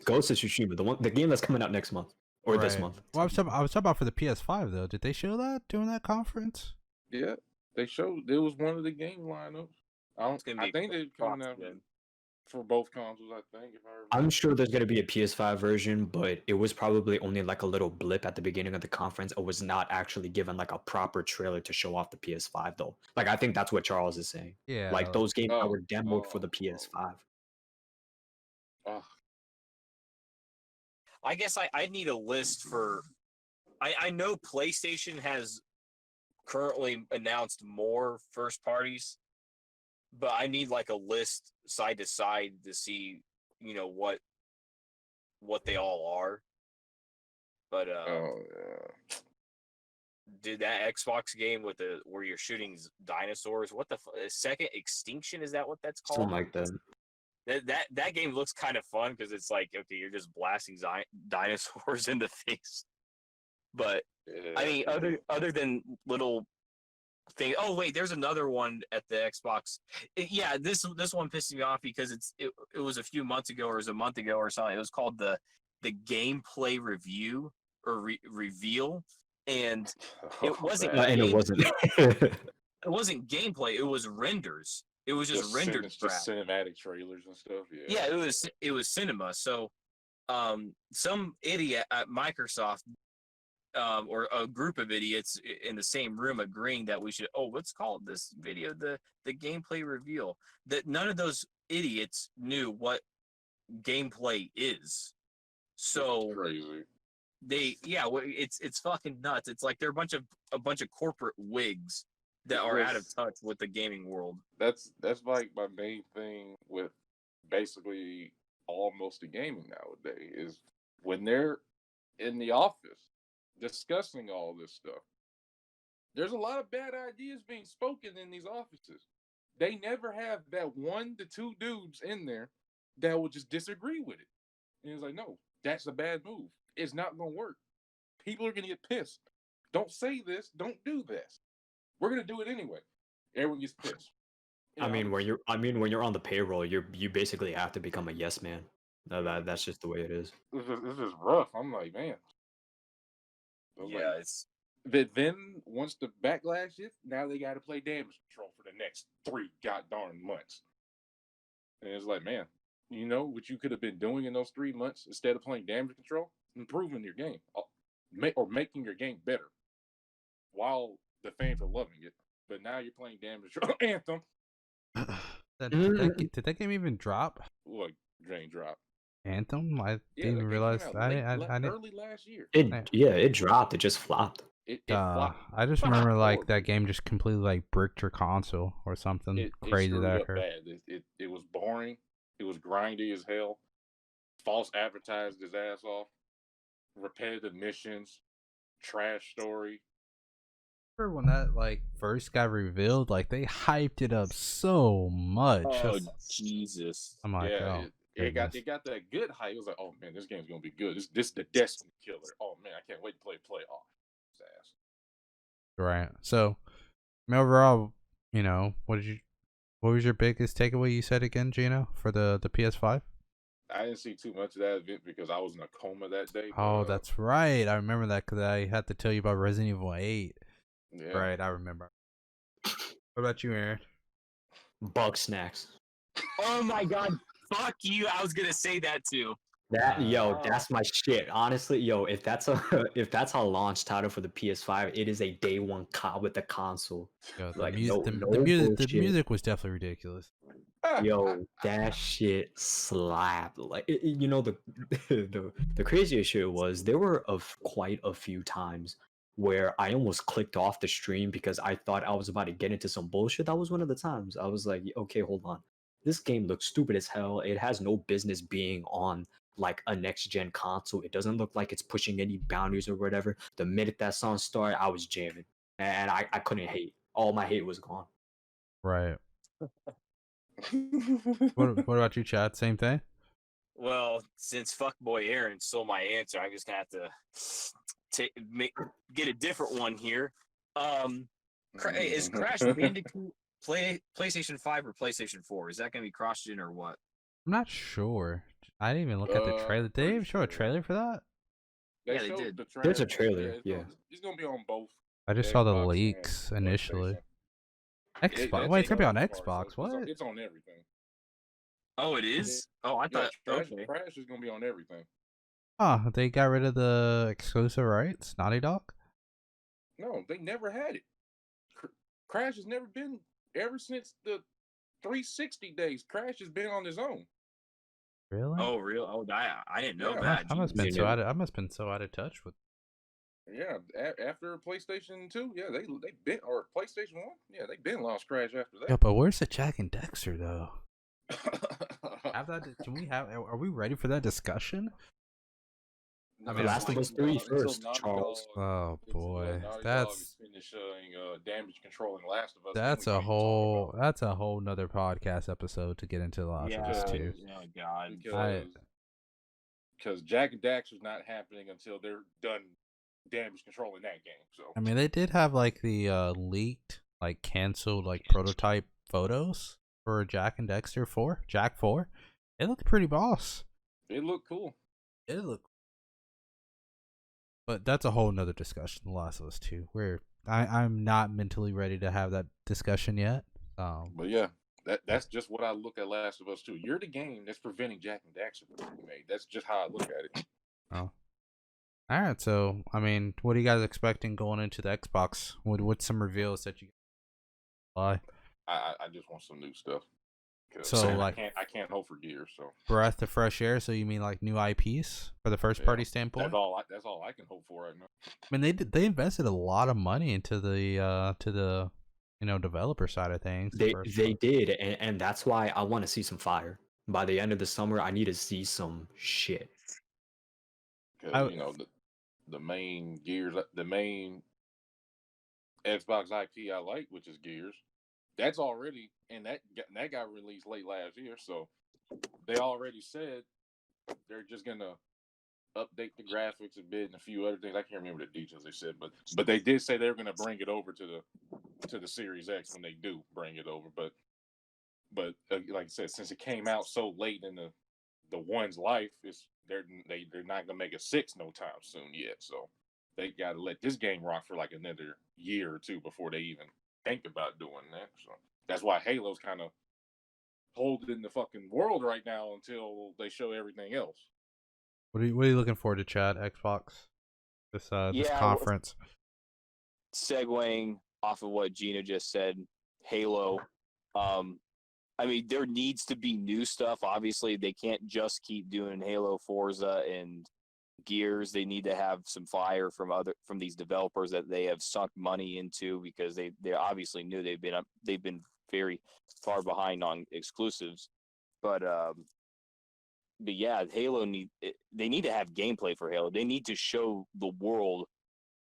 Ghost of Tsushima, the game that's coming out next month or this month. Well, I was talking about for the PS5 though. Did they show that during that conference? Yeah, they showed it was one of the game lineups. I think they're coming out for both consoles. I think if I remember. I'm sure there's gonna be a PS5 version, but it was probably only like a little blip at the beginning of the conference. It was not actually given like a proper trailer to show off the PS5 though. Like I think that's what Charles is saying. Yeah. Like those games that were demoed for the PS5. I guess I need a list for. I know PlayStation has currently announced more first parties, but I need like a list side to side to see, what they all are. But did that Xbox game with where you're shooting dinosaurs? What the Second Extinction, is that what that's called? Something like that. That game looks kind of fun because it's like, okay, you're just blasting dinosaurs in the face. But I mean, other than little thing. Oh wait, there's another one at the Xbox. This one pisses me off because it was a few months ago, or it was a month ago or something. It was called the gameplay review or reveal, and it wasn't. It wasn't. It wasn't gameplay. It was renders. It was just rendered just cinematic trailers and stuff. Yeah, it was cinema. So some idiot at Microsoft, or a group of idiots in the same room agreeing that we should, let's call this video the gameplay reveal. That none of those idiots knew what gameplay is. So crazy. It's fucking nuts. It's like they're a bunch of corporate wigs that are out of touch with the gaming world. That's like my main thing with basically almost the gaming nowadays is when they're in the office discussing all this stuff. There's a lot of bad ideas being spoken in these offices. They never have that 1 to 2 dudes in there that will just disagree with it. And it's like, no, that's a bad move. It's not going to work. People are going to get pissed. Don't say this. Don't do this. We're going to do it anyway. Everyone gets pissed. I mean, when you're on the payroll, you basically have to become a yes man. That's just the way it is. This is rough. I'm like, man. Yeah, it's. But then once the backlash hits, now they got to play damage control for the next 3 goddamn months. And it's like, man, you know what you could have been doing in those 3 months instead of playing damage control? Improving your game or making your game better while the fans are loving it. But now you're playing damage control. Anthem. Did that game even drop? What game drop? Anthem? I didn't even realize. I didn't. Early last year. It dropped. It just flopped. It flopped. I just remember like that game just completely like bricked your console or something crazy that I heard. It was boring. It was grindy as hell. False advertised his ass off. Repetitive missions. Trash story. Remember when that like first got revealed? Like they hyped it up so much. Oh Jesus! I'm like, it got that good hype. It was like, oh man, this game's gonna be good. This is the Destiny killer. Oh man, I can't wait to play playoff. Ass. Right. So, overall, what was your biggest takeaway? You said again, Gino, for the PS5. I didn't see too much of that event because I was in a coma that day. Oh, that's right. I remember that because I had to tell you about Resident Evil 8. Yeah. Right, I remember. What about you, Aaron? Bug snacks. Oh my God! Fuck you! I was gonna say that too. That's my shit. Honestly, if that's a launch title for the PS5, it is a day one cop with the console. Yo, Like, the music was definitely ridiculous. Yo, that shit slapped. Like, the craziest shit was there were quite a few times where I almost clicked off the stream because I thought I was about to get into some bullshit. That was one of the times I was like, okay, hold on. This game looks stupid as hell. It has no business being on like a next gen console. It doesn't look like it's pushing any boundaries or whatever. The minute that song started, I was jamming, and I couldn't hate. All my hate was gone. Right. What about you, Chad? Same thing? Well, since fuckboy Aaron stole my answer, I'm just gonna have to get a different one here. Is Crash Bandicoot PlayStation 5 or PlayStation 4? Is that gonna be cross-gen or what? I'm not sure. I didn't even look at the trailer. Did they even show a trailer for that? Yeah, they did. There's a trailer. Yeah, it's gonna be on both. I just saw the leaks initially. Xbox. Wait, it's gonna be on Xbox. What? It's on everything. Oh, it is? Oh, I thought. Okay. Crash is gonna be on everything. Oh, they got rid of the exclusive rights? Naughty Dog? No, they never had it. Crash has never been, ever since the 360 days, Crash has been on his own. Really? Oh, real? Oh, I didn't know Yeah. that. I must have been so out of touch with. Yeah, after PlayStation 2, yeah, they been, or PlayStation 1, yeah, they been lost Crash after that. Yeah, but where's the Jack and Dexter though? Are we ready for that discussion? I mean, Last of Us 3 first, Charles. Oh boy, that's finishing damage controlling Last of Us. That's a whole nother podcast episode to get into Last of Us 2. Oh God, because Jack and Daxter's not happening until they're done damage controlling that game. So I mean, they did have like the leaked, like canceled, like prototype photos for Jack and Dexter 4, Jack 4. It looked pretty boss. It looked cool. But that's a whole nother discussion. The Last of Us 2. I'm not mentally ready to have that discussion yet. But yeah, That's just what I look at Last of Us 2. You're the game that's preventing Jack and Daxter from being made. That's just how I look at it. Oh. All right, so I mean, what are you guys expecting going into the Xbox? What's some reveals that you buy? I just want some new stuff. So I like can't hope for Gears. So breath of fresh air. So you mean like new IPs for the first party standpoint? That's all I can hope for right now. I mean, they invested a lot of money into the developer side of things. They did, and that's why I want to see some fire. By the end of the summer, I need to see some shit. Because the main Gears, the main Xbox IP I like, which is Gears, that's already, and that got released late last year. So they already said they're just gonna update the graphics a bit and a few other things. I can't remember the details they said, but they did say they were gonna bring it over to the Series X when they do bring it over. But like I said, since it came out so late in the one's life, they're not gonna make a 6 no time soon yet. So they gotta let this game rock for like another year or two before they even think about doing that. So that's why Halo's kind of holding the fucking world right now until they show everything else. What are you looking forward to, Chad? Xbox this conference. Segueing off of what Gina just said, Halo. I mean, there needs to be new stuff. Obviously, they can't just keep doing Halo, Forza, and Gears. They need to have some fire from these developers that they have sunk money into, because they obviously knew they've been very far behind on exclusives. But yeah, they need to have gameplay for Halo. They need to show the world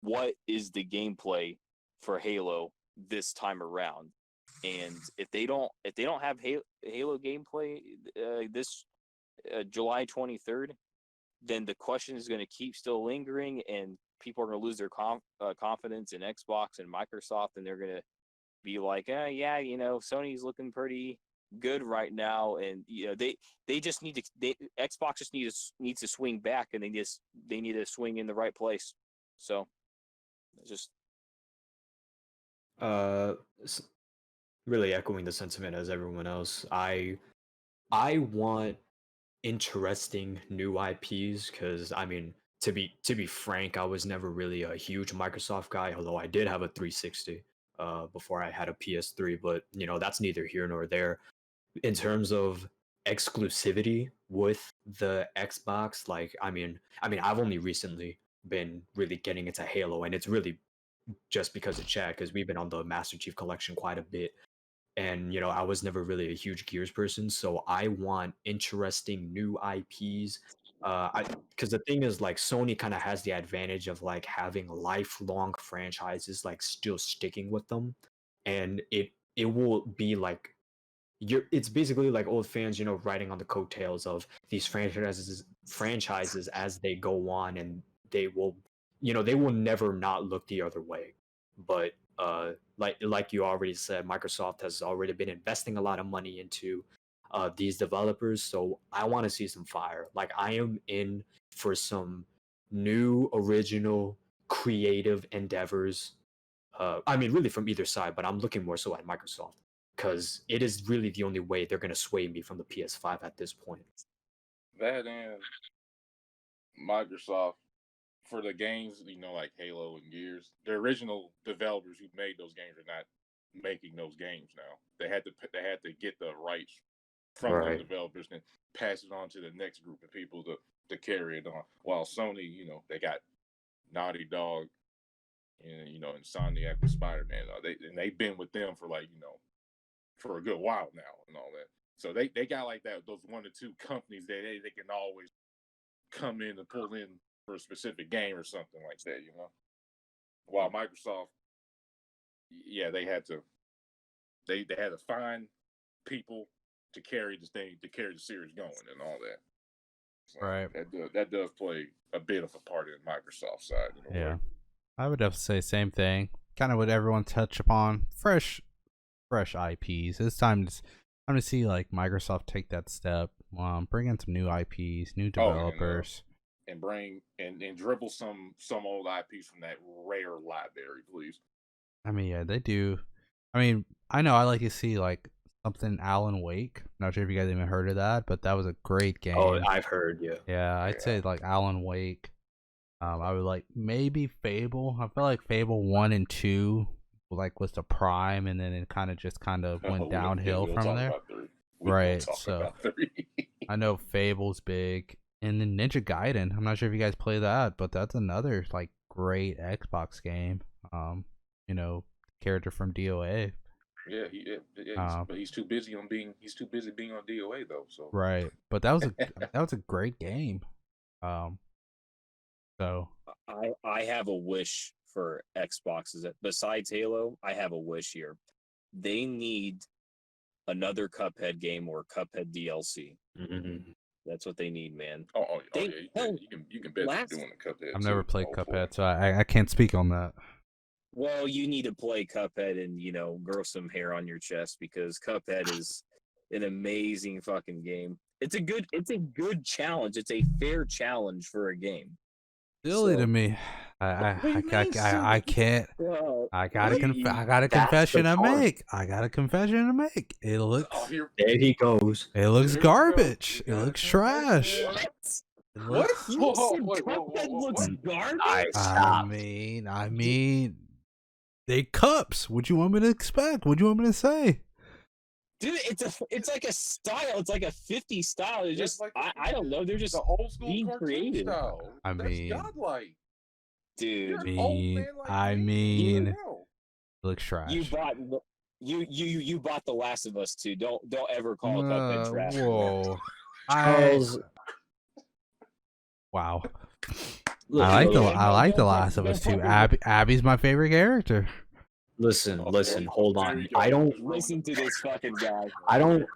what is the gameplay for Halo this time around. And if they don't have Halo gameplay this July 23rd, then the question is going to keep still lingering, and people are going to lose their confidence in Xbox and Microsoft, and they're going to be like, yeah, Sony's looking pretty good right now, and they just need to. Xbox just needs to swing back, and they need to swing in the right place. So, it's just really echoing the sentiment as everyone else. I want interesting new IPs, because I mean, to be frank, I was never really a huge Microsoft guy, although I did have a 360 before I had a PS3, but that's neither here nor there. In terms of exclusivity with the Xbox, like I mean I've only recently been really getting into Halo, and it's really just because of Chad, because we've been on the Master Chief Collection quite a bit. And I was never really a huge Gears person, so I want interesting new IPs. Because the thing is, like, Sony kind of has the advantage of like having lifelong franchises, like still sticking with them, and it will be like it's basically like old fans, riding on the coattails of these franchises as they go on, and they will never not look the other way. But like you already said, Microsoft has already been investing a lot of money into these developers, so I want to see some fire. Like, I am in for some new, original, creative endeavors. I mean, really from either side, but I'm looking more so at Microsoft, because it is really the only way they're going to sway me from the PS5 at this point. That and Microsoft, for the games, like Halo and Gears, the original developers who made those games are not making those games now. They had to get the rights from those developers and pass it on to the next group of people to carry it on. While Sony, they got Naughty Dog and Insomniac with Spider-Man. They've been with them for for a good while now and all that. So they got like that, those 1 or 2 companies that they can always come in and pull in for a specific game or something like that, While Microsoft, yeah, they had to find people to carry this thing, to carry the series going and all that. So right. That does play a bit of a part in Microsoft side. Yeah, I would definitely say same thing. Kind of what everyone touched upon. Fresh IPs. It's time to see like Microsoft take that step. Bring in some new IPs, new developers. And bring and dribble some old IPs from that rare library, please. I mean, yeah, they do. I mean, I know I like to see like something Alan Wake. Not sure if you guys even heard of that, but that was a great game. Oh, I've heard, yeah. Yeah, I'd say like Alan Wake. I would like maybe Fable. I feel like Fable 1 and 2 like was the prime, and then it kind of went downhill from there. Right. So I know Fable's big, and then Ninja Gaiden. I'm not sure if you guys play that, but that's another like great Xbox game. You know, character from DOA. Yeah, but he's too busy being on DOA though. So right, but that was a great game. So I have a wish for Xboxes. Besides Halo, I have a wish here. They need another Cuphead game or Cuphead DLC. Mm-hmm. That's what they need, man. Yeah. You can bet they're doing the Cuphead. I've never played Cuphead, so I can't speak on that. Well, you need to play Cuphead and, grow some hair on your chest, because Cuphead is an amazing fucking game. It's a good challenge. It's a fair challenge for a game. Silly to me. I can't. I got a confession to make. It looks. There he goes. It looks garbage. It looks trash. What? Cuphead looks garbage? I mean, they cups. What you want me to expect? What you want me to say? Dude, it's like a style. It's like a 50s style. It's just like I don't know. They're just the old school being creative. Style. I mean, that's godlike. Dude, I mean, it looks trash. You bought The Last of Us 2. Don't ever call Cuphead trash. Whoa. Wow. Look, I like The Last of Us 2. Abby's my favorite character. Listen, hold on. I don't listen to this fucking guy. I don't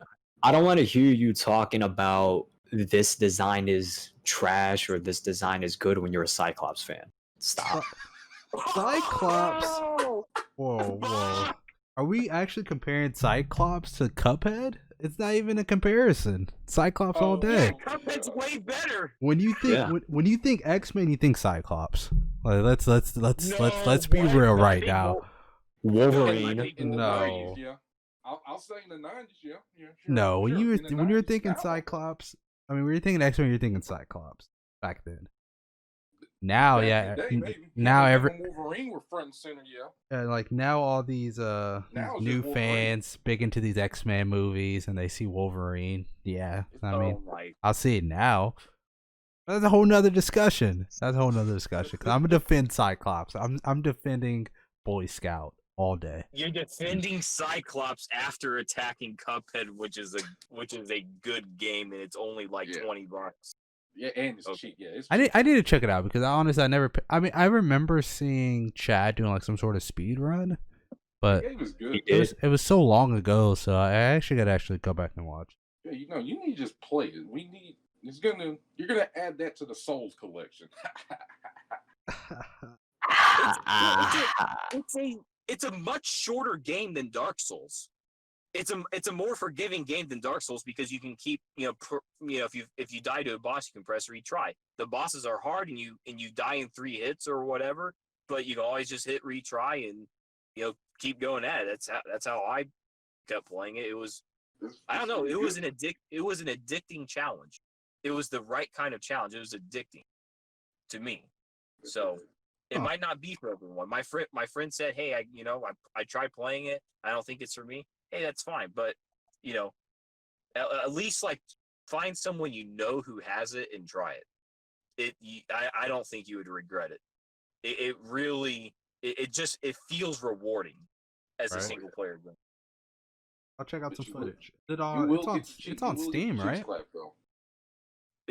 want to hear you talking about this design is trash or this design is good when you're a Cyclops fan. Stop. Cyclops. Whoa. Are we actually comparing Cyclops to Cuphead? It's not even a comparison. Cyclops all day. Yeah, Cuphead's way better. When you think when you think X-Men, you think Cyclops. Like, let's be real right now. Wolverine. No. I'll say in the 90s, yeah. Sure, no, when you were thinking now. Cyclops, I mean, when you're thinking X-Men, you're thinking Cyclops back then. Now, now Wolverine were front and center, like now all these new fans big into these X-Men movies, and they see Wolverine. Yeah, I mean, I'll see it now. That's a whole nother discussion. Cause I'm gonna defend Cyclops. I'm defending Boy Scout all day. You're defending Cyclops after attacking Cuphead, which is a good game, and it's only like $20. Yeah, and it's cheap. Yeah, it's cheap. I need to check it out because I remember seeing Chad doing like some sort of speed run, but the game was good. It was so long ago, so I actually gotta go back and watch. Yeah, you need to just play it. You're gonna add that to the Souls collection. It's a much shorter game than Dark Souls. It's a more forgiving game than Dark Souls because you can keep if you die to a boss, you can press retry. The bosses are hard and you die in 3 hits or whatever, but you can always just hit retry and keep going at it. That's how I kept playing it. It was I don't know. It was an addicting challenge. It was the right kind of challenge. It was addicting to me. So it might not be for everyone. My friend said, "Hey, I tried playing it. I don't think it's for me." Hey, that's fine. But at least like find someone who has it and try it. I don't think you would regret it. It really feels rewarding as a single player game. I'll check out some footage. It's on Steam, right? But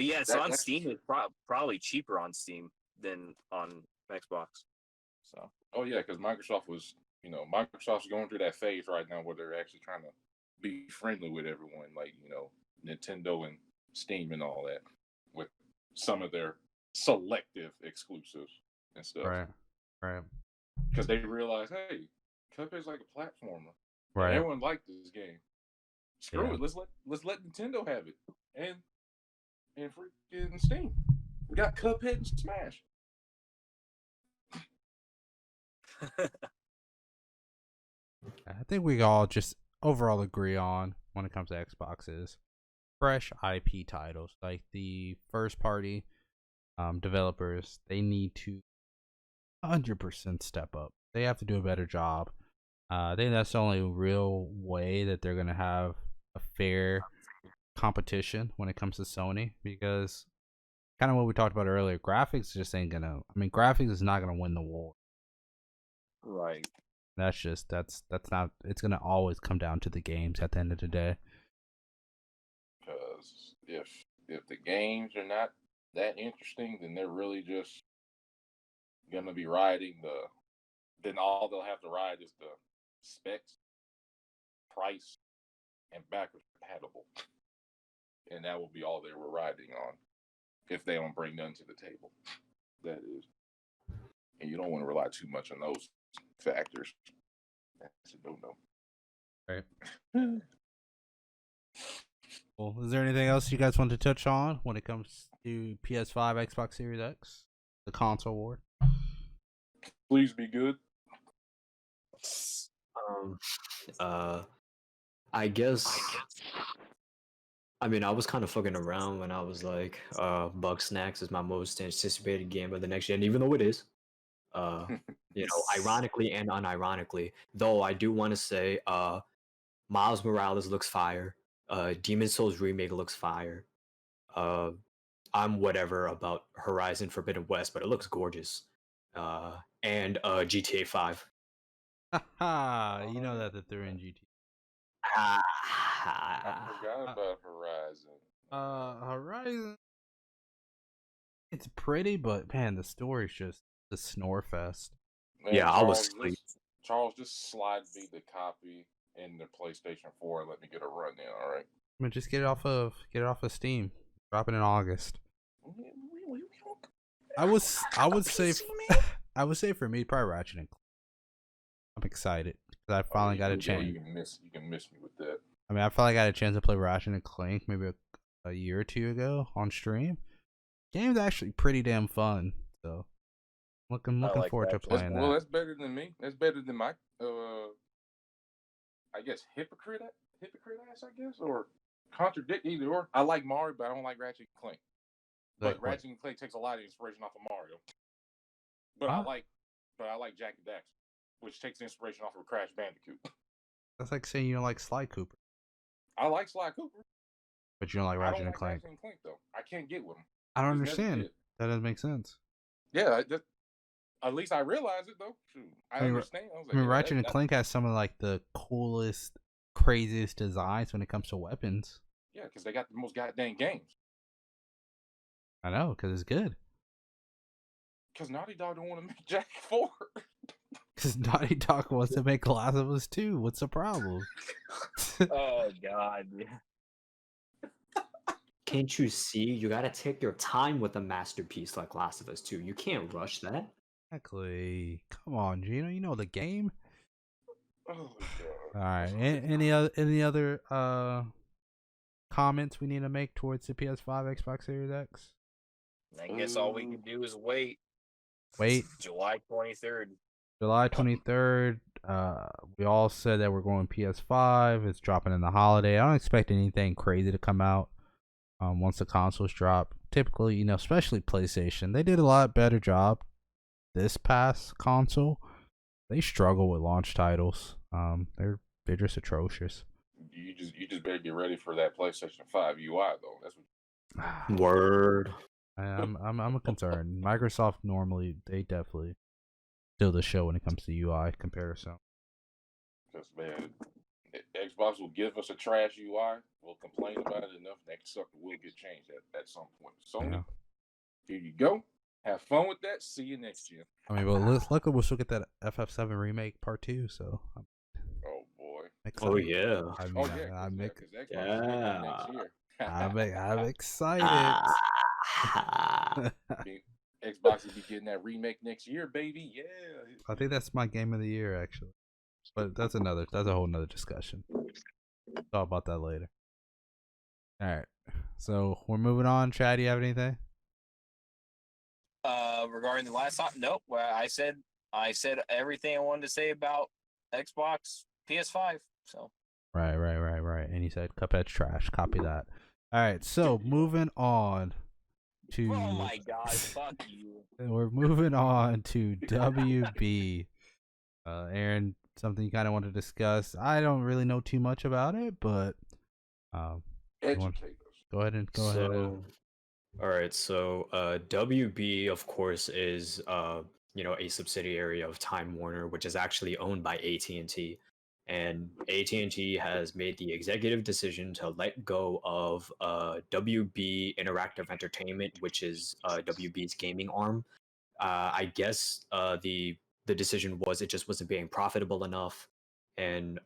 yeah, it's on Steam. It's probably cheaper on Steam than on Xbox. So. Oh yeah, because Microsoft's going through that phase right now where they're actually trying to be friendly with everyone, like Nintendo and Steam and all that, with some of their selective exclusives and stuff. Right. Because they realize, hey, Cuphead's like a platformer. Right. And everyone liked this game. Screw it. Let's let Nintendo have it. And freaking Steam. We got Cuphead and Smash. I think we all just overall agree on when it comes to Xbox is fresh IP titles. Like the first party developers, they need to 100% step up. They have to do a better job. I think that's the only real way that they're gonna have a fair competition when it comes to Sony, because kind of what we talked about earlier, graphics just ain't gonna. I mean, graphics is not gonna win the war. Right. That's not. It's gonna always come down to the games at the end of the day. Because if the games are not that interesting, then they're really just gonna be riding then all they'll have to ride is the specs, price, and backwards compatible. And that will be all they were riding on if they don't bring none to the table. That is. And you don't want to rely too much on those factors. That's a no-no. Right. Well, is there anything else you guys want to touch on when it comes to PS5, Xbox Series X, the console war? Please be good. I guess. I mean, I was kind of fucking around when I was like, Bugsnax is my most anticipated game of the next gen, even though it is. Ironically and unironically. Though I do want to say, Miles Morales looks fire. Demon Souls remake looks fire. I'm whatever about Horizon Forbidden West, but it looks gorgeous. And GTA 5. Haha, you know that they're in GTA. I forgot about Horizon. Horizon. It's pretty, but man, the story's just the snore fest. Man, Yeah, I was asleep. Charles, just slide me the copy in the PlayStation 4 and let me get a run in, all right? I mean, just get it off of Steam. Drop it in August. I would say I would say for me, probably Ratchet and Clank. I'm excited because I finally got a chance. You can miss me with that. I mean, I finally got a chance to play Ratchet and Clank maybe a year or two ago on stream. Game's actually pretty damn fun, so looking like forward to playing that. Well, that's better than me. That's better than my I guess hypocrite ass, I guess, or contradict either or. I like Mario, but I don't like Ratchet and Clank. But Ratchet and Clank takes a lot of inspiration off of Mario. But I like Jack and Daxter, which takes inspiration off of Crash Bandicoot. That's like saying you don't like Sly Cooper. I like Sly Cooper, but you don't like Ratchet and Clank. Ratchet and Clank though. I can't get with them. I don't understand. That doesn't make sense. Yeah, at least I realize it though. Shoot, I understand. I mean, Ratchet and Clank has some of like the coolest, craziest designs when it comes to weapons. Yeah, because they got the most goddamn games. I know, because it's good. Because Naughty Dog don't want to make Jack 4. Because Naughty Dog wants to make Last of Us 2. What's the problem? Oh, God. Can't you see? You gotta take your time with a masterpiece like Last of Us 2. You can't rush that. Exactly. Come on, Gino. You know the game. Oh, God. All right. Any other comments we need to make towards the PS5, Xbox Series X? I guess all we can do is wait. July 23rd. July 23rd. We all said that we're going PS5. It's dropping in the holiday. I don't expect anything crazy to come out once the consoles drop. Typically, especially PlayStation, they did a lot better job this past console. They struggle with launch titles. They're just atrocious. You just better get ready for that PlayStation 5 UI though. That's what. Word. I'm concerned. Microsoft normally they definitely steal the show when it comes to UI comparison. Because man, Xbox will give us a trash UI. We'll complain about it enough. That sucker will get changed at some point. Sony, Here you go. Have fun with that. See you next year. I mean, but luckily we'll still get that FF7 remake part 2. So. Oh boy. Oh yeah. I mean, I'm excited. Xbox will be getting that remake next year, baby. Yeah. I think that's my game of the year, actually. But that's a whole nother discussion. Talk about that later. All right. So we're moving on. Chad, do you have anything? Regarding the last time, nope. Well, I said everything I wanted to say about Xbox, PS5. So. Right. And he said Cuphead's trash. Copy that. All right, so moving on to. Oh my god, fuck you. We're moving on to WB. Aaron, something you kind of want to discuss? I don't really know too much about it, but Educate us. go ahead and go ahead. All right. So WB, of course, is a subsidiary of Time Warner, which is actually owned by AT&T. And AT&T has made the executive decision to let go of WB Interactive Entertainment, which is WB's gaming arm. I guess the decision was it just wasn't being profitable enough, and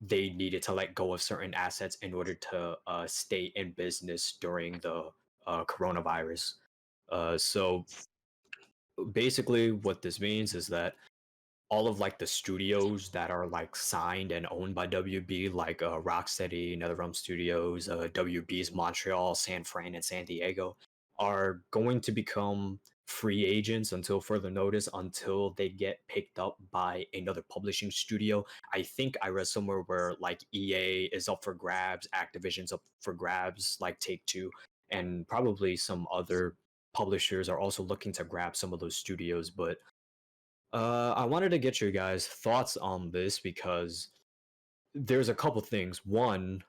they needed to let go of certain assets in order to stay in business during the coronavirus. So basically, what this means is that all of like the studios that are like signed and owned by WB, like Rocksteady, NetherRealm Studios, WB's Montreal, San Fran, and San Diego, are going to become free agents until further notice, until they get picked up by another publishing studio. I think I read somewhere where like EA is up for grabs, Activision's up for grabs, like Take Two, and probably some other publishers are also looking to grab some of those studios. But I wanted to get your guys' thoughts on this because there's a couple things. One,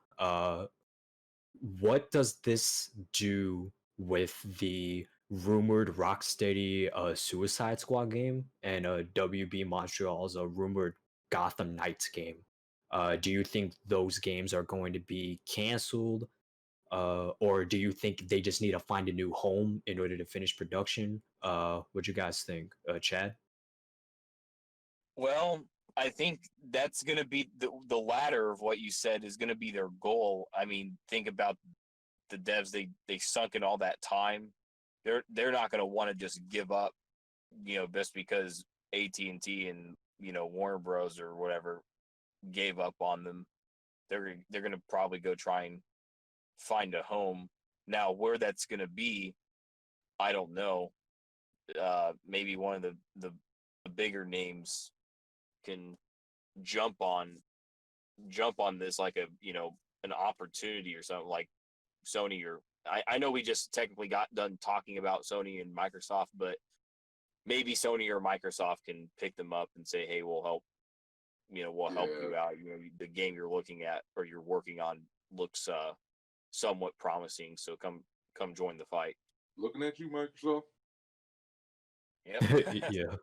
what does this do with the rumored Rocksteady Suicide Squad game and WB Montreal's rumored Gotham Knights game? Do you think those games are going to be canceled? Or do you think they just need to find a new home in order to finish production? What do you guys think, Chad? Well, I think that's going to be the latter of what you said is going to be their goal. I mean, think about the devs they sunk in all that time. They're not going to want to just give up, just because AT&T and Warner Bros or whatever gave up on them. They're going to probably go try and find a home. Now, where that's going to be, I don't know. Maybe one of the bigger names can jump on this like an opportunity or something, like Sony, or I know we just technically got done talking about Sony and Microsoft, but maybe Sony or Microsoft can pick them up and say, hey, we'll help you out. The game you're looking at or you're working on looks somewhat promising, so come join the fight. Looking at you, Microsoft. Yep. Yeah.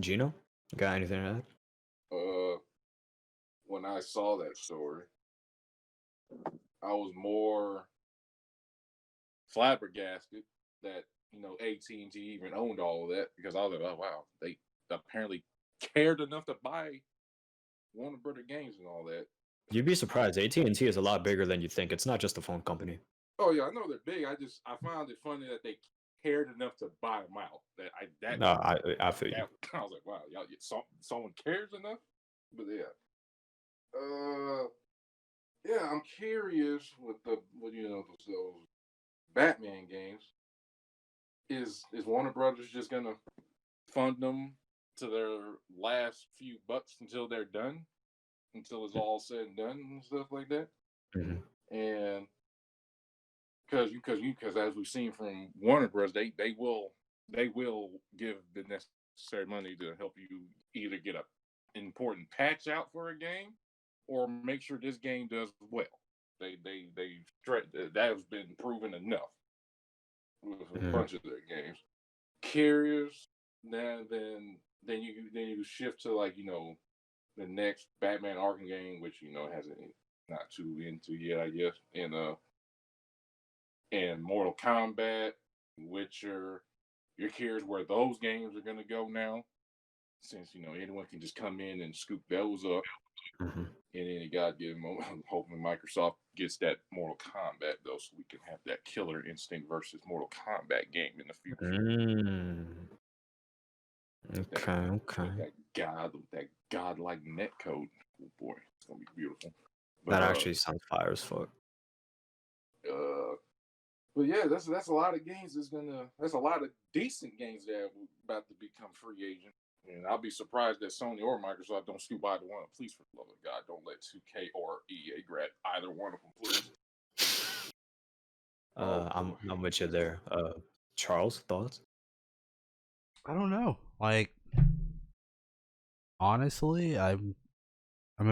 Gino, got anything to add? When I saw that story, I was more flabbergasted that AT&T even owned all of that, because I was like, oh wow, they apparently cared enough to buy Warner Brother Games and all that. You'd be surprised. AT&T is a lot bigger than you think. It's not just a phone company. Oh yeah, I know they're big. I found it funny that they cared enough to buy them out. I feel you. I was like, wow, y'all, someone cares enough. But yeah, yeah, I'm curious with those Batman games. Is Warner Brothers just gonna fund them to their last few bucks until they're done, until it's all said and done and stuff like that? Mm-hmm. And because as we've seen from Warner Bros, they will give the necessary money to help you either get an important patch out for a game or make sure this game does well. That has been proven enough with a bunch of their games. Curious, then you shift to the next Batman Arkham game, which hasn't not too into yet, I guess, and Mortal Kombat, Witcher. You're curious where those games are going to go now, since anyone can just come in and scoop those up. Mm-hmm. And any goddamn moment, I'm hoping Microsoft gets that Mortal Kombat though, so we can have that Killer Instinct versus Mortal Kombat game in the future. Okay. That godlike netcode. Oh boy, it's gonna be beautiful. But, that actually sounds fire as fuck. But yeah, that's a lot of games. That's a lot of decent games that are about to become free agent. And I'll be surprised that Sony or Microsoft don't scoop either one. Please, for the love of God, don't let 2K or EA grab either one of them, please. I'm with you there. Charles, thoughts? I don't know. Like, honestly, I mean,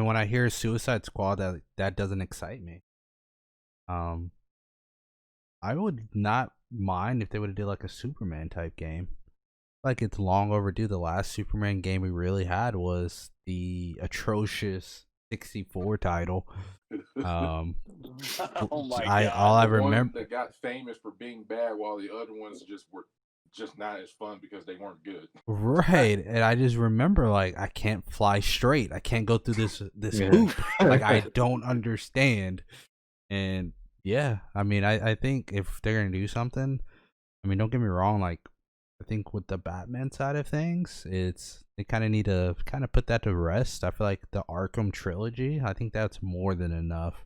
when I hear Suicide Squad, that doesn't excite me. I would not mind if they would have did like a Superman type game. Like, it's long overdue. The last Superman game we really had was the atrocious 64 title. Oh my I god! all I The one remember that got famous for being bad, while the other ones were just not as fun because they weren't good. right, and I just remember like I can't fly straight. I can't go through this Yeah. hoop. Like, I don't understand. And yeah, I mean, I think if they're gonna do something, I mean, don't get me wrong. Like, I think with the Batman side of things, they kind of need to kind of put that to rest. I feel like the Arkham trilogy, I think that's more than enough.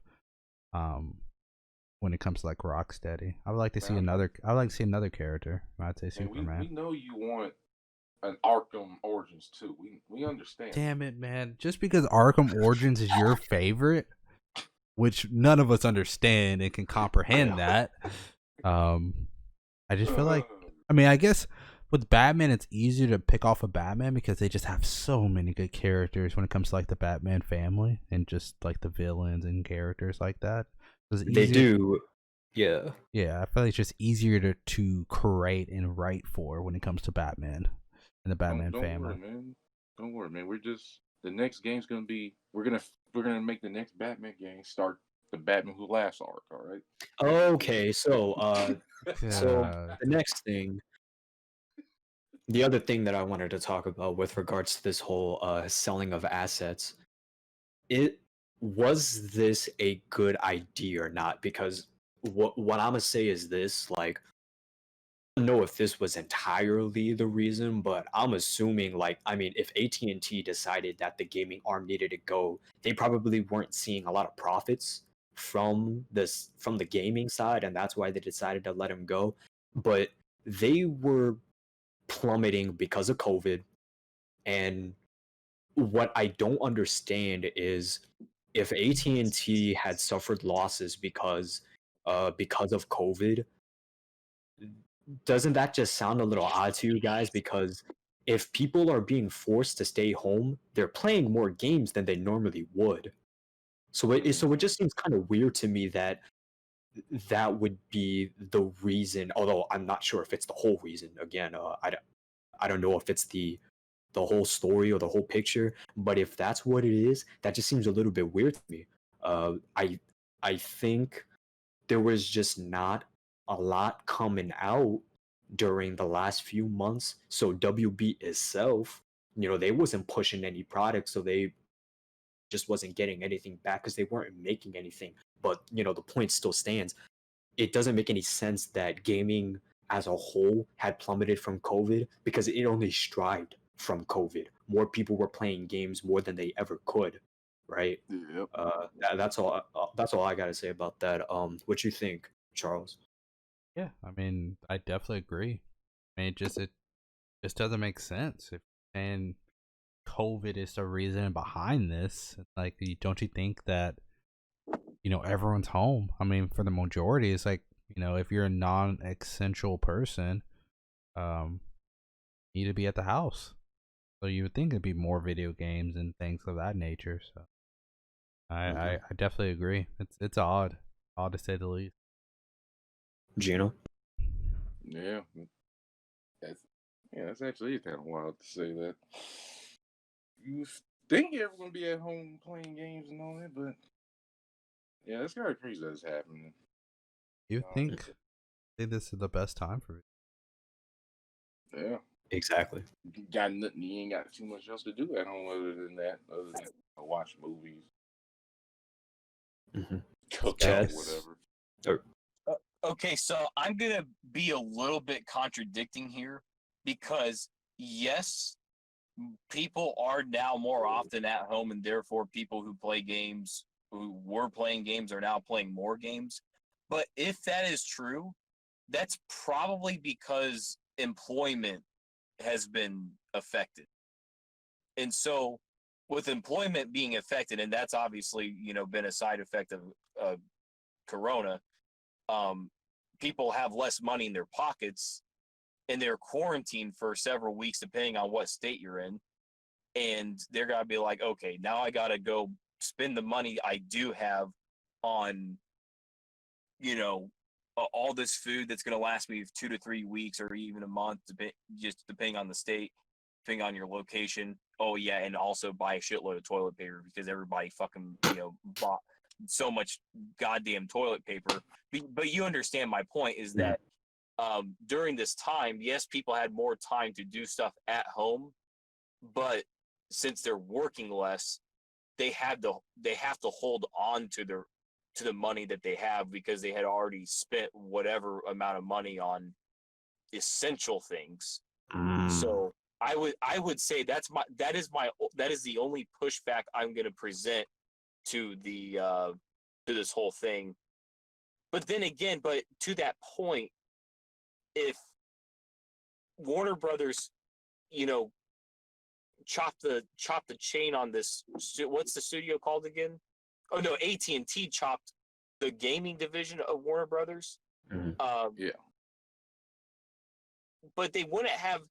When it comes to like Rocksteady, I would like to see another. I would like to see another character. I'd say Superman. We know you want an Arkham Origins too. We understand. Damn it, man! Just because Arkham Origins is your favorite, which none of us understand and can comprehend that. I just feel like, I mean, I guess with Batman, it's easier to pick off a Batman because they just have so many good characters when it comes to like the Batman family and just like the villains and characters like that. They do, yeah. Yeah, I feel like it's just easier to create and write for when it comes to Batman and the Batman don't family. Worry, man. Don't worry, man. The next game's gonna be we're gonna make the next Batman game start the Batman Who Laughs arc. All right. Okay, so the next thing, the other thing that I wanted to talk about with regards to this whole selling of assets, was this a good idea or not? Because what I'm gonna say is this, like, I don't know if this was entirely the reason, but I'm assuming, like, I mean, if AT&T decided that the gaming arm needed to go, they probably weren't seeing a lot of profits from the gaming side, and that's why they decided to let him go. But they were plummeting because of COVID, and what I don't understand is if AT&T had suffered losses because of COVID, doesn't that just sound a little odd to you guys? Because if people are being forced to stay home, they're playing more games than they normally would. So it just seems kind of weird to me that that would be the reason. Although I'm not sure if it's the whole reason. Again, I don't know if it's the whole story or the whole picture. But if that's what it is, that just seems a little bit weird to me. I think there was just not a lot coming out during the last few months. So WB itself, they wasn't pushing any products, so they just wasn't getting anything back because they weren't making anything. But the point still stands. It doesn't make any sense that gaming as a whole had plummeted from COVID because it only strived from COVID. More people were playing games more than they ever could, right? Yep. That's all. That's all I gotta say about that. What you think, Charles? Yeah, I mean, I definitely agree. I mean, it just doesn't make sense. If and COVID is the reason behind this, like, don't you think that everyone's home? I mean, for the majority, it's like, if you're a non-essential person, you need to be at the house. So you would think it'd be more video games and things of that nature. So I definitely agree. It's odd to say the least. Gino? Yeah. That's actually kind of wild to say that. You think everyone be at home playing games and all that, but yeah, it's kind of crazy that it's happening. You think this is the best time for it? Yeah. Exactly. You got nothing. You ain't got too much else to do at home other than watch movies, cook out, whatever. Okay, so I'm gonna be a little bit contradicting here because yes, people are now more often at home, and therefore people who play games, who were playing games, are now playing more games. But if that is true, that's probably because employment has been affected. And so, with employment being affected, and that's obviously been a side effect of Corona. People have less money in their pockets, and they're quarantined for several weeks, depending on what state you're in. And they're gonna be like, okay, now I gotta go spend the money I do have on, all this food that's gonna last me 2 to 3 weeks or even a month, just depending on the state, depending on your location. Oh yeah, and also buy a shitload of toilet paper because everybody fucking bought so much goddamn toilet paper. But you understand my point is that during this time, yes, people had more time to do stuff at home, but since they're working less, they have to hold on to the money that they have because they had already spent whatever amount of money on essential things. So I would say that is the only pushback I'm going to present to this whole thing. But then again, to that point, if Warner Brothers, chop the chain on this, what's the studio called again? Oh no, AT&T chopped the gaming division of Warner Brothers. Yeah. But they wouldn't have.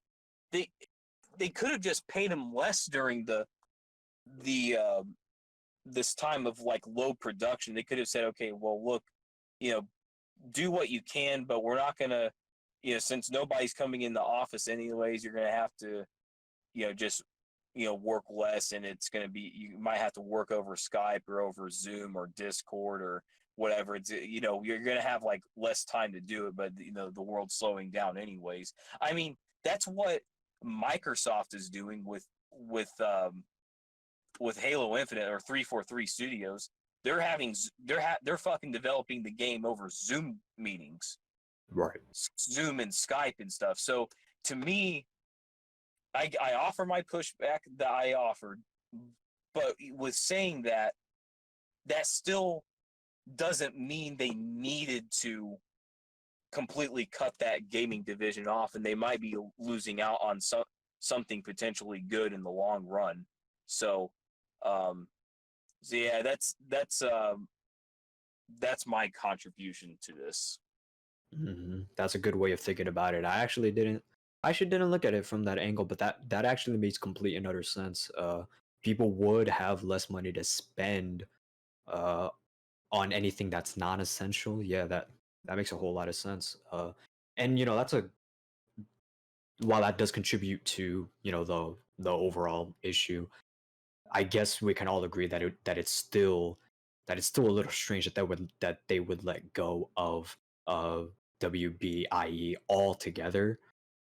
They could have just paid him less during the this time of like low production. They could have said, okay, well, look, do what you can, but we're not gonna, since nobody's coming in the office anyways, you're gonna have to, just work less, and it's gonna be, you might have to work over Skype or over Zoom or Discord or whatever. It's you're gonna have like less time to do it, but the world's slowing down anyways. I mean, that's what Microsoft is doing with Halo Infinite or 343 Studios. They're fucking developing the game over Zoom meetings, Right. Zoom and Skype and stuff. So to me, I offer my pushback that I offered, but with saying that still doesn't mean they needed to completely cut that gaming division off, and they might be losing out on something potentially good in the long run. So yeah, that's my contribution to this. That's a good way of thinking about it. I actually didn't look at it from that angle, but that actually makes complete and utter sense. People would have less money to spend on anything that's non-essential. Yeah, that makes a whole lot of sense. And that's while that does contribute to the overall issue, I guess we can all agree that it's still a little strange that they would let go of WBIE altogether.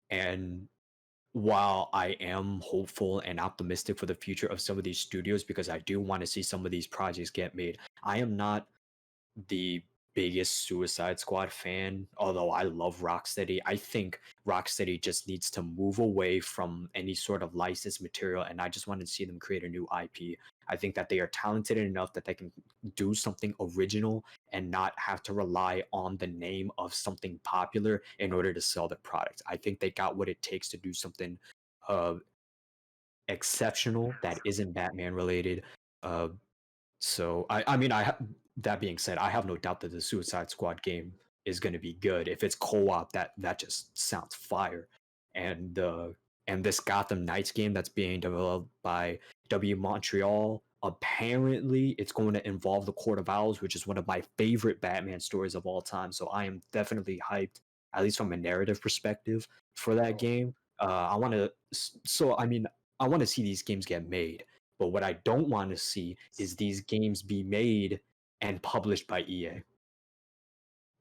And while I am hopeful and optimistic for the future of some of these studios, because I do want to see some of these projects get made, I am not the biggest Suicide Squad fan, although I love Rocksteady. I think Rocksteady just needs to move away from any sort of licensed material, and I just want to see them create a new IP. I think that they are talented enough that they can do something original and not have to rely on the name of something popular in order to sell their product. I think they got what it takes to do something exceptional that isn't Batman related. So I mean, that being said, I have no doubt that the Suicide Squad game is going to be good. If it's co-op, that just sounds fire. And this Gotham Knights game that's being developed by W Montreal, apparently it's going to involve the Court of Owls, which is one of my favorite Batman stories of all time. So I am definitely hyped, at least from a narrative perspective, for that game. I want to. So I mean, I want to see these games get made. But what I don't want to see is these games be made and published by EA.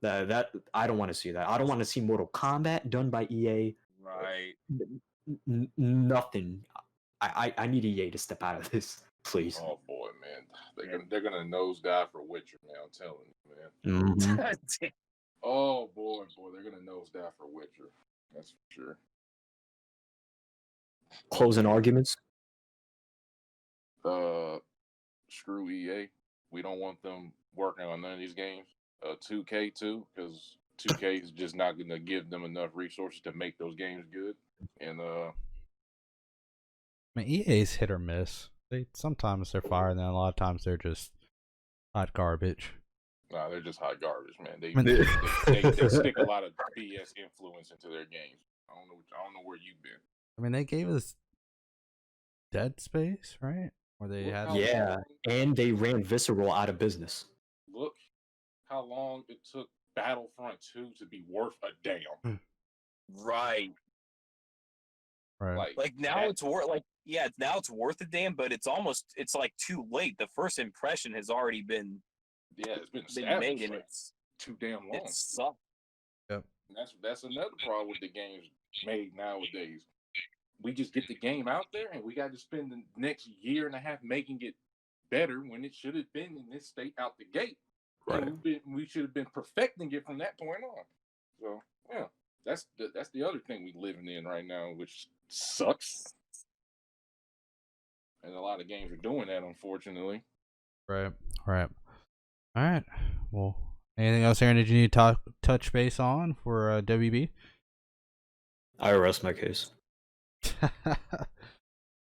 That I don't want to see that. I don't want to see Mortal Kombat done by EA. Right. Nothing. I need EA to step out of this, please. Oh boy, man, they're gonna nosedive for Witcher, man. I'm telling you, man. Oh boy, they're gonna nosedive for Witcher. That's for sure. Closing arguments. Screw EA. We don't want them working on none of these games. 2K too, because 2K is just not gonna give them enough resources to make those games good. And I mean, EA's hit or miss. Sometimes they're fire, and then a lot of times they're just hot garbage. Nah, they're just hot garbage, man. They I mean- they stick a lot of BS influence into their games. I don't know where you've been. I mean, they gave us Dead Space, right? Or they Look had how Yeah, long- and they ran Visceral out of business. Look how long it took Battlefront 2 to be worth a damn. Right. right. Like now that- it's worth now it's worth a damn, but it's like too late. The first impression has already been it's been made, established and for it's too damn long. it sucks. And that's another problem with the games made nowadays. We just get the game out there, and we got to spend the next year and a half making it better when it should have been in this state out the gate. Right. And we should have been perfecting it from that point on. So yeah, that's the other thing we living in right now, which sucks. And a lot of games are doing that, unfortunately. Right. All right. Well, anything else, Aaron? Did you need to touch base on for WB? I rest my case. All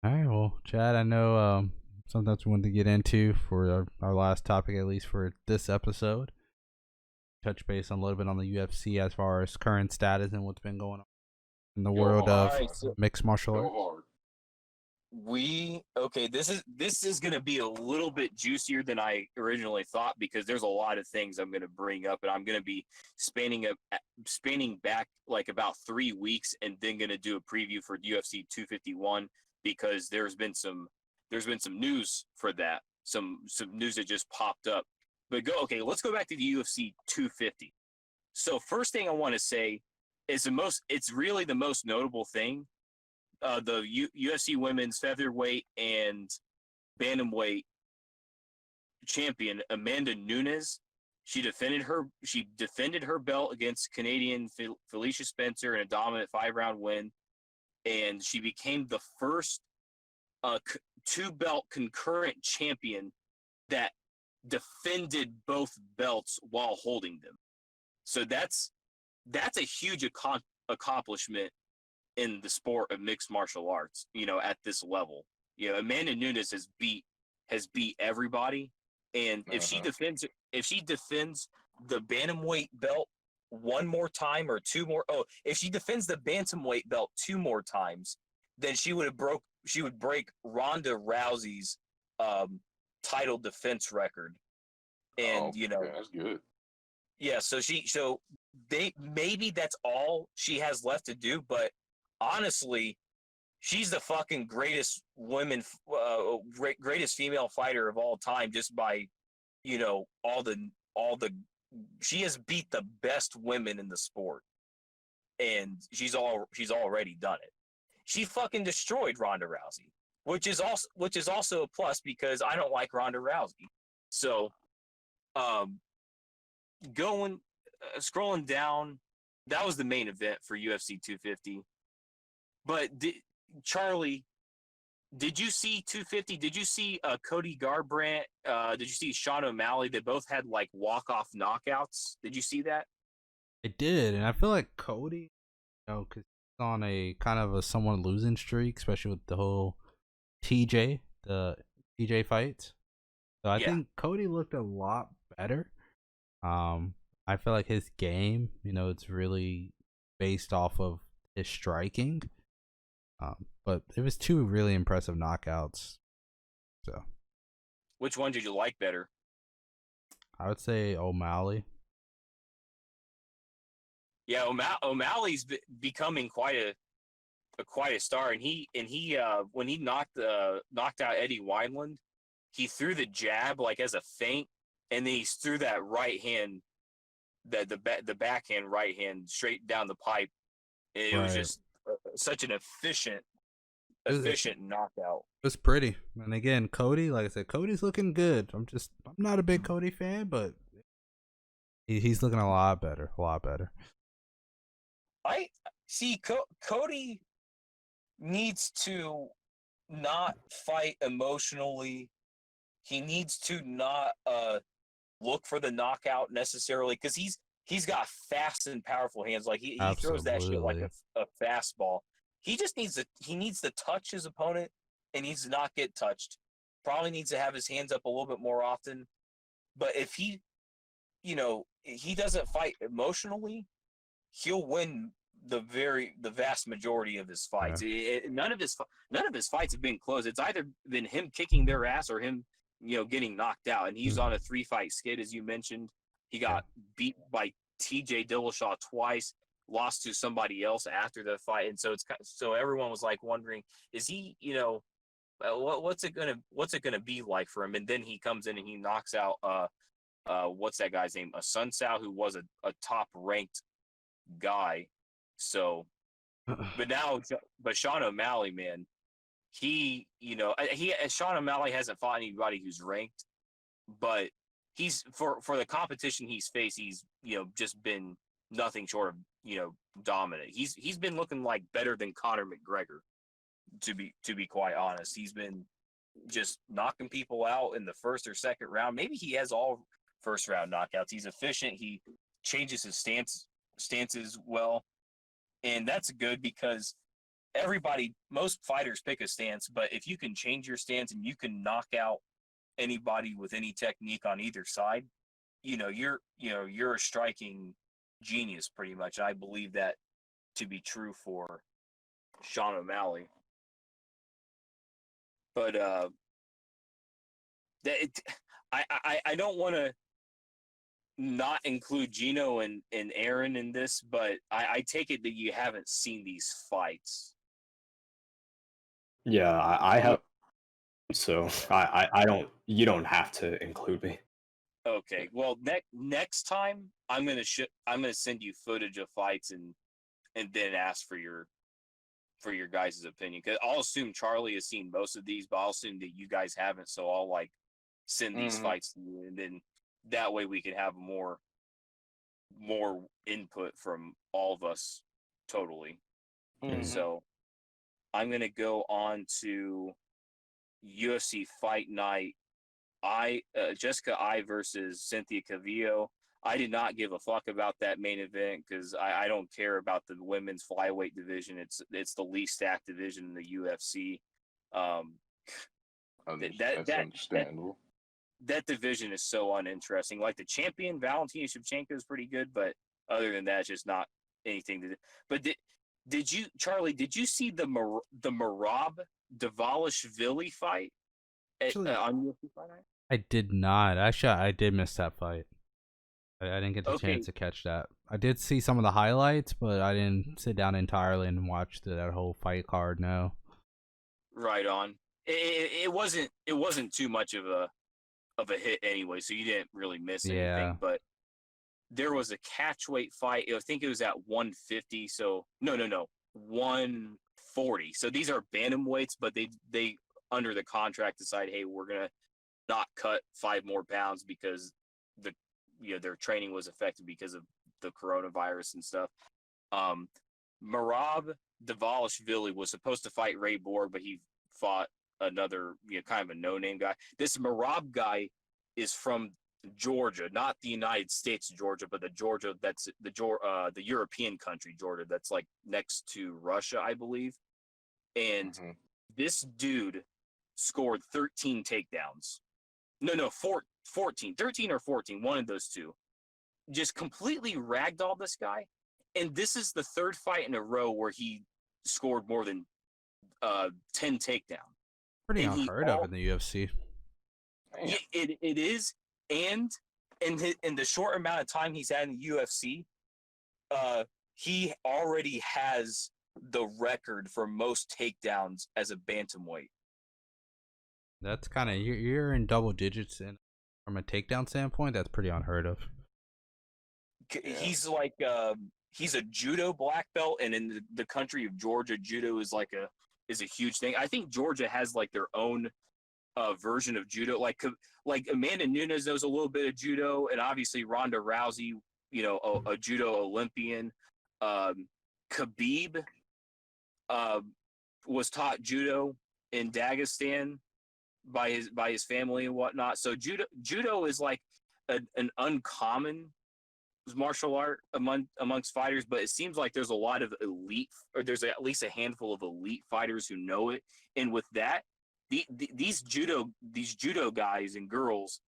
right. Well, Chad, I know something else we wanted to get into for our last topic, at least for this episode. Touch base on a little bit on the UFC as far as current status and what's been going on in the world of mixed martial arts. Go hard. This is gonna be a little bit juicier than I originally thought, because there's a lot of things I'm gonna bring up, and I'm gonna be spanning back like about 3 weeks, and then gonna do a preview for UFC 251, because there's been some news for that, some news that just popped up. But let's go back to the UFC 250. So first thing I want to say is it's really the most notable thing. The UFC women's featherweight and bantamweight champion Amanda Nunes, she defended her belt against Canadian Felicia Spencer in a dominant 5-round win, and she became the first 2-belt concurrent champion that defended both belts while holding them. So that's a huge accomplishment in the sport of mixed martial arts, at this level. Amanda Nunes has beat everybody, and if she defends the bantamweight belt one more time or two more, if she defends the bantamweight belt 2 more times, then she would break Ronda Rousey's title defense record. And that's good. Yeah, so maybe that's all she has left to do, but honestly, she's the fucking greatest greatest female fighter of all time, just by all the she has beat the best women in the sport, and she's already done it. She fucking destroyed Ronda Rousey, which is also a plus, because I don't like Ronda Rousey. So scrolling down, that was the main event for UFC 250. But Charlie, did you see 250? Did you see Cody Garbrandt? Did you see Sean O'Malley? They both had like walk-off knockouts. Did you see that? It did, and I feel like Cody, because he's on a kind of a somewhat losing streak, especially with the whole the TJ fights. So I think Cody looked a lot better. I feel like his game, it's really based off of his striking. But it was 2 really impressive knockouts. So, which one did you like better? I would say O'Malley. Yeah, O'Malley's becoming quite a star, and he when he knocked out Eddie Wineland, he threw the jab like as a feint, and then he threw that right hand, the backhand right hand straight down the pipe. And it was just such an efficient knockout. It was pretty. And again, Cody, like I said, Cody's looking good. I'm not a big Cody fan, but he's looking a lot better. I see. Cody needs to not fight emotionally. He needs to not look for the knockout necessarily, because he's got fast and powerful hands. Like he throws that shit like a fastball. He just needs to touch his opponent and needs to not get touched. Probably needs to have his hands up a little bit more often. But if he, he doesn't fight emotionally, he'll win the vast majority of his fights. None of his fights have been close. It's either been him kicking their ass or him, getting knocked out. And he's on a 3-fight skid, as you mentioned. He got beat by T.J. Dillashaw twice, lost to somebody else after the fight, and so everyone was like wondering, is he, what's it gonna be like for him? And then he comes in and he knocks out what's that guy's name? Sun Sao, who was a top ranked guy. So, but Sean O'Malley, man, Sean O'Malley hasn't fought anybody who's ranked, but he's for the competition he's faced, he's just been nothing short of dominant. He's been looking like better than Conor McGregor, to be quite honest. He's been just knocking people out in the first or second round. Maybe he has all first round knockouts. He's efficient. He changes his stances well, and that's good because most fighters pick a stance, but if you can change your stance and you can knock out anybody with any technique on either side, you're a striking genius pretty much. I believe that to be true for Sean O'Malley. But I don't want to not include Gino and Aaron in this, but I take it that you haven't seen these fights. Yeah, I have. So I don't. You don't have to include me. Okay. Well, next time I'm gonna send you footage of fights and then ask for your guys' opinion, because I'll assume Charlie has seen most of these, but I'll assume that you guys haven't. So I'll send these fights to you, and then that way we can have more input from all of us. Totally. So I'm going to go on to UFC Fight Night. Jessica I versus Cynthia Calvillo. I did not give a fuck about that main event because I don't care about the women's flyweight division. It's the least stacked division in the UFC. That's understandable. That division is so uninteresting. Like the champion, Valentina Shevchenko, is pretty good, but other than that, it's just not anything to do. But did you, Charlie, did you see the Merab Dvalishvili fight on UFC Fight Night? I did not. Actually, I did miss that fight. I didn't get the chance to catch that. I did see some of the highlights, but I didn't sit down entirely and watch that whole fight card. No. Right on. It wasn't too much of a hit anyway, so you didn't really miss anything. But there was a catchweight fight. I think it was at 150. So no, 140. So these are bantamweights, but they under the contract decide, hey, we're gonna not cut 5 more pounds because their training was affected because of the coronavirus and stuff. Merab Dvalishvili was supposed to fight Ray Borg, but he fought another kind of a no-name guy. This Merab guy is from Georgia, not the United States Georgia, but the Georgia that's the European country Georgia that's like next to Russia, I believe. And this dude scored 13 takedowns. No, 14, 13 or 14, one of those two. Just completely ragdolled this guy. And this is the 3rd fight in a row where he scored more than 10 takedowns. Pretty unheard of in the UFC. Yeah, it is. And in the short amount of time he's had in the UFC, he already has the record for most takedowns as a bantamweight. That's kind of you're in double digits from a takedown standpoint. That's pretty unheard of. He's like he's a judo black belt, and in the country of Georgia, judo is a huge thing. I think Georgia has like their own version of judo. Like Amanda Nunes knows a little bit of judo, and obviously Ronda Rousey, a judo Olympian. Khabib was taught judo in Dagestan by his family and whatnot. So judo is like an uncommon martial art amongst fighters, but it seems like there's a lot of elite, or there's at least a handful of elite fighters who know it. And with that, these judo guys and girls,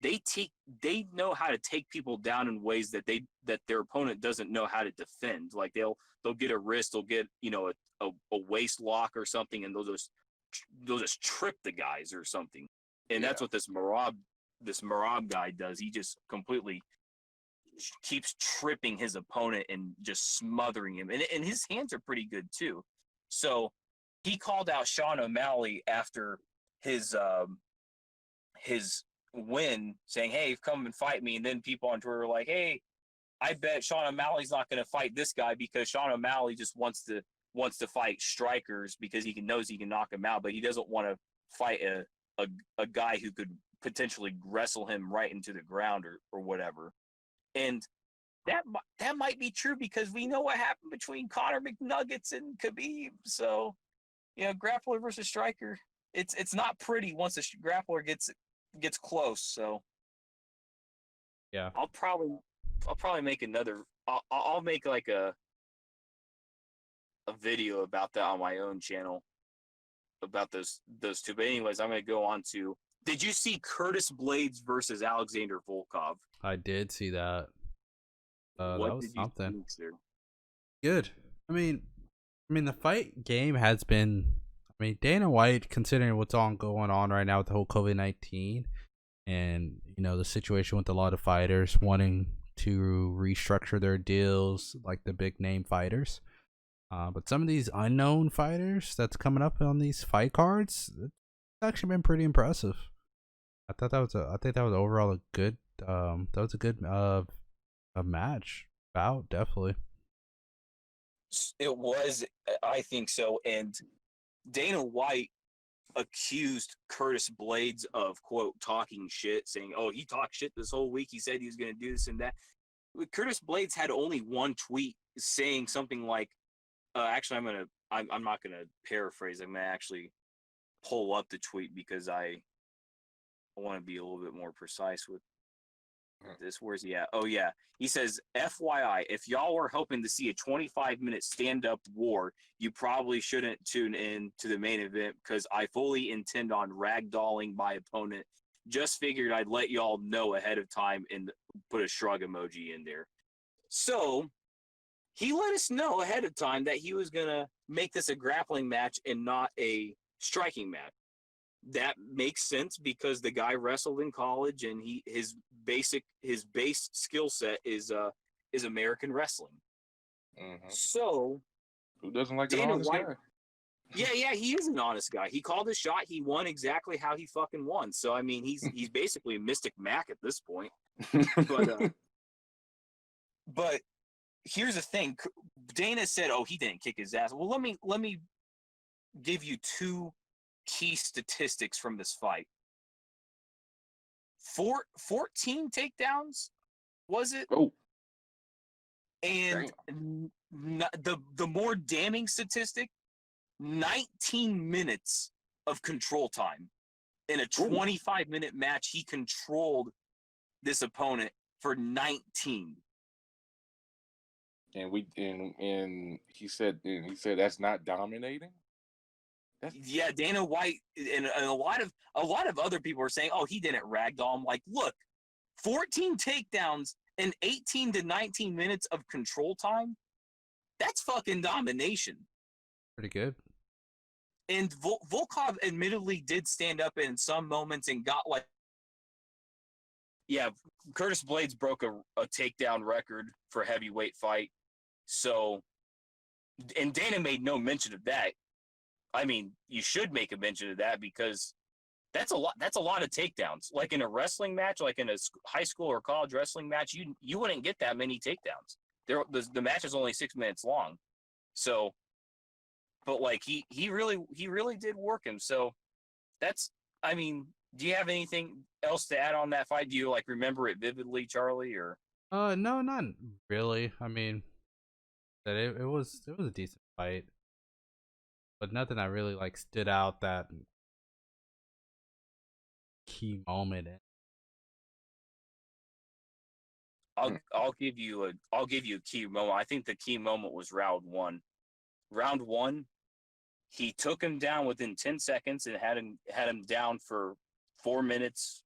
they know how to take people down in ways that their opponent doesn't know how to defend. Like they'll get a wrist, they'll get a waist lock or something, and they'll just trip the guys or something. And that's what this Marab guy does. He just completely keeps tripping his opponent and just smothering him. And his hands are pretty good too. So he called out Sean O'Malley after his win, saying, "Hey, come and fight me." And then people on Twitter were like, "Hey, I bet Sean O'Malley's not going to fight this guy because Sean O'Malley just wants to fight strikers because knows he can knock him out, but he doesn't want to fight a guy who could potentially wrestle him right into the ground or whatever." And that might be true because we know what happened between Conor McNuggets and Khabib. So, grappler versus striker, it's not pretty once a grappler gets close. So, Yeah, I'll probably make another. I'll make like a video about that on my own channel about those two. But anyways, I'm gonna go on to. Did you see Curtis Blades versus Alexander Volkov? I did see that. That What was did you something. think, sir? Good. I mean, the fight game has been. I mean, Dana White, considering what's going on right now with the whole COVID-19, and the situation with a lot of fighters wanting to restructure their deals, like the big name fighters. But some of these unknown fighters that's coming up on these fight cards, it's actually been pretty impressive. I think that was overall a good a match bout, definitely. It was, I think so. And Dana White accused Curtis Blades of, quote, talking shit, saying, "Oh, he talked shit this whole week. He said he was going to do this and that." Curtis Blades had only one tweet saying something like, actually, I'm not going to paraphrase. I'm going to actually pull up the tweet because I want to be a little bit more precise with this. Where's he at? Oh, yeah. He says, "FYI, if y'all were hoping to see a 25-minute stand-up war, you probably shouldn't tune in to the main event because I fully intend on ragdolling my opponent. Just figured I'd let y'all know ahead of time," and put a shrug emoji in there. So he let us know ahead of time that he was going to make this a grappling match and not a striking match. That makes sense because the guy wrestled in college and his base skill set is American wrestling. Mm-hmm. So Who doesn't like Dana an honest White, guy? yeah, he is an honest guy. He called his shot. He won exactly how he fucking won. So I mean, he's basically Mystic Mac at this point. But here's the thing. Dana said, "Oh, he didn't kick his ass." Well, let me give you two key statistics from this fight. 14 takedowns, was it? Oh, And the more damning statistic, 19 minutes of control time. In a 25-minute match, he controlled this opponent for 19. And he said that's not dominating. Yeah, Dana White and a lot of other people are saying, "Oh, he didn't ragdoll him." Like, look, 14 takedowns and 18 to 19 minutes of control time. That's fucking domination. Pretty good. And Volkov admittedly did stand up in some moments and got like, yeah, Curtis Blades broke a takedown record for heavyweight fight. So, and Dana made no mention of that. I mean, you should make a mention of that because that's a lot. That's a lot of takedowns. Like in a wrestling match, like in a high school or college wrestling match, you wouldn't get that many takedowns. The match is only 6 minutes long. So, but like he really did work him. So that's. I mean, do you have anything else to add on that fight? Do you like remember it vividly, Charlie? Or No, not really. I mean, that it was a decent fight, but nothing that really like stood out that key moment. I'll give you a key moment. I think the key moment was round one. Round one, He took him down within 10 seconds and had him down for 4 minutes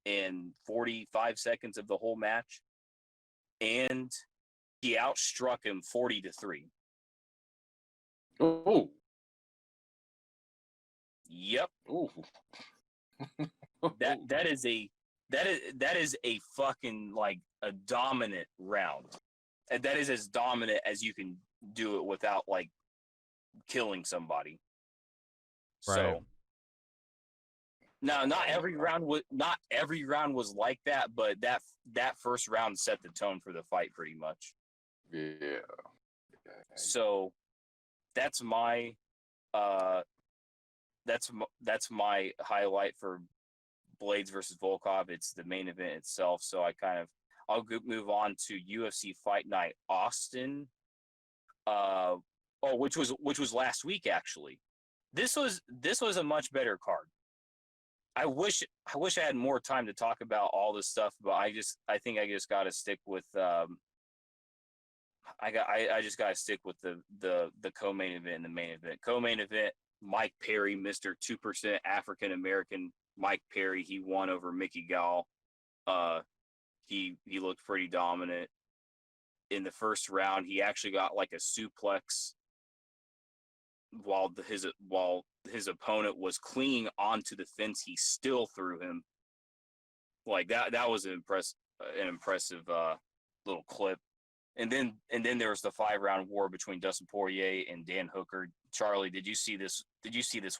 and 45 seconds of the whole match. And he outstruck him 40-3. Oh. Yep. Oh. That is a fucking like a dominant round. And that is as dominant as you can do it without like killing somebody. Right. So now not every round was like that, but that first round set the tone for the fight pretty much. Yeah. So that's my highlight for Blades versus Volkov. It's the main event itself. So I'll move on to UFC Fight Night Austin. Which was last week actually. This was a much better card. I wish I had more time to talk about all this stuff, but I think I just got to stick with I just got to stick with the co-main event and the main event. Co-main event, Mike Perry, Mr. 2% African American Mike Perry, he won over Mickey Gall. He looked pretty dominant in the first round. He actually got like a suplex while his opponent was clinging onto the fence. He still threw him like that. That was an impressive little clip. And then there was the 5-round war between Dustin Poirier and Dan Hooker. Charlie, did you see this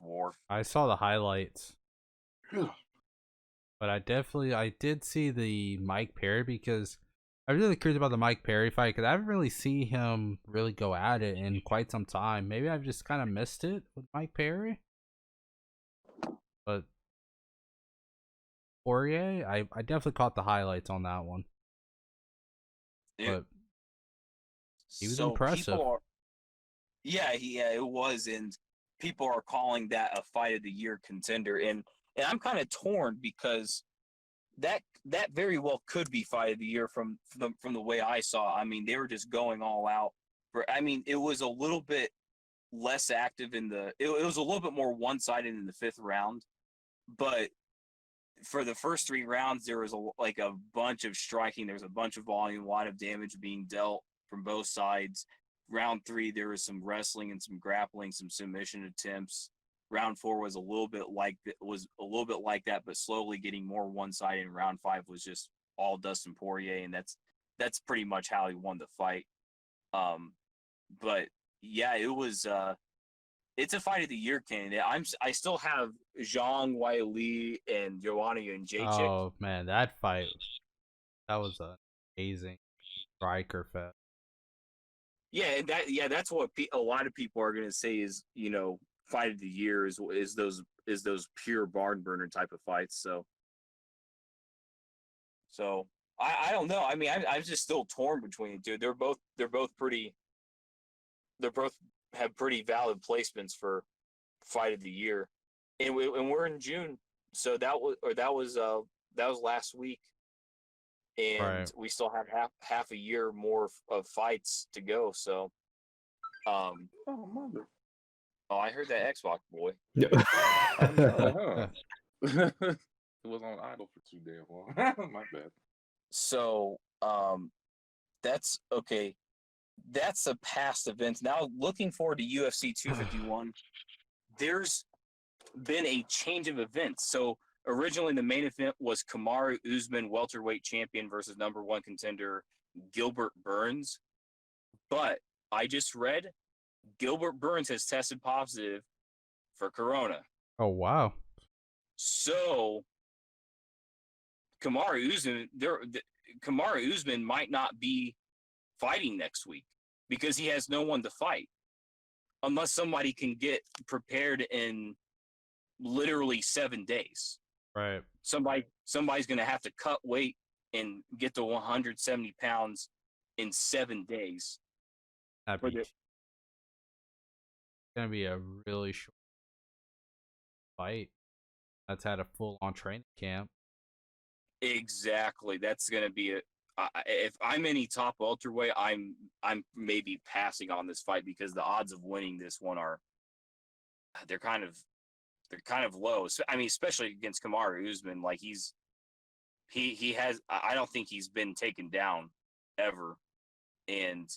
war? I saw the highlights. But I did see the Mike Perry, because I'm really curious about the Mike Perry fight, because I haven't really seen him really go at it in quite some time. Maybe I've just kind of missed it with Mike Perry. But Poirier, I definitely caught the highlights on that one. Yeah. But he was impressive. It was, and people are calling that a fight of the year contender, and I'm kind of torn because that very well could be fight of the year from the way I saw. I mean, they were just going all out. It was a little bit less active it was a little bit more one-sided in the 5th round, but for the first 3 rounds, there was a bunch of striking. There was a bunch of volume, a lot of damage being dealt from both sides. Round 3, there was some wrestling and some grappling, some submission attempts. Round 4 was a little bit like that, but slowly getting more one-sided. And round 5 was just all Dustin Poirier, and that's pretty much how he won the fight. But yeah, it was. It's a fight of the year candidate. I still have Zhang Weili and Joanna Jędrzejczyk. Oh man, that fight, that was an amazing striker fest. Yeah, that's what a lot of people are gonna say is, fight of the year is those pure barn burner type of fights. So I don't know. I mean, I'm just still torn between the two. They're both have pretty valid placements for fight of the year, and we're in June, so that was last week, and Right. we still have half a year more of fights to go. So, Oh, mother. Oh, I heard that Xbox boy. Huh? It was on idle for too damn long. My bad. So, that's okay. That's a past event. Now, looking forward to UFC 251, there's been a change of events. So, originally, the main event was Kamaru Usman, welterweight champion, versus number 1 contender Gilbert Burns. But I just read Gilbert Burns has tested positive for corona. Oh wow. So, Kamaru Usman might not be fighting next week because he has no one to fight unless somebody can get prepared in literally 7 days. Right. Somebody's going to have to cut weight and get to 170 pounds in 7 days. It's gonna be a really short fight. That's had a full-on training camp. Exactly. That's going to be if I'm any top welterweight, I'm maybe passing on this fight because the odds of winning this one are they're kind of low. So, I mean, especially against Kamaru Usman, like he has. I don't think he's been taken down ever, and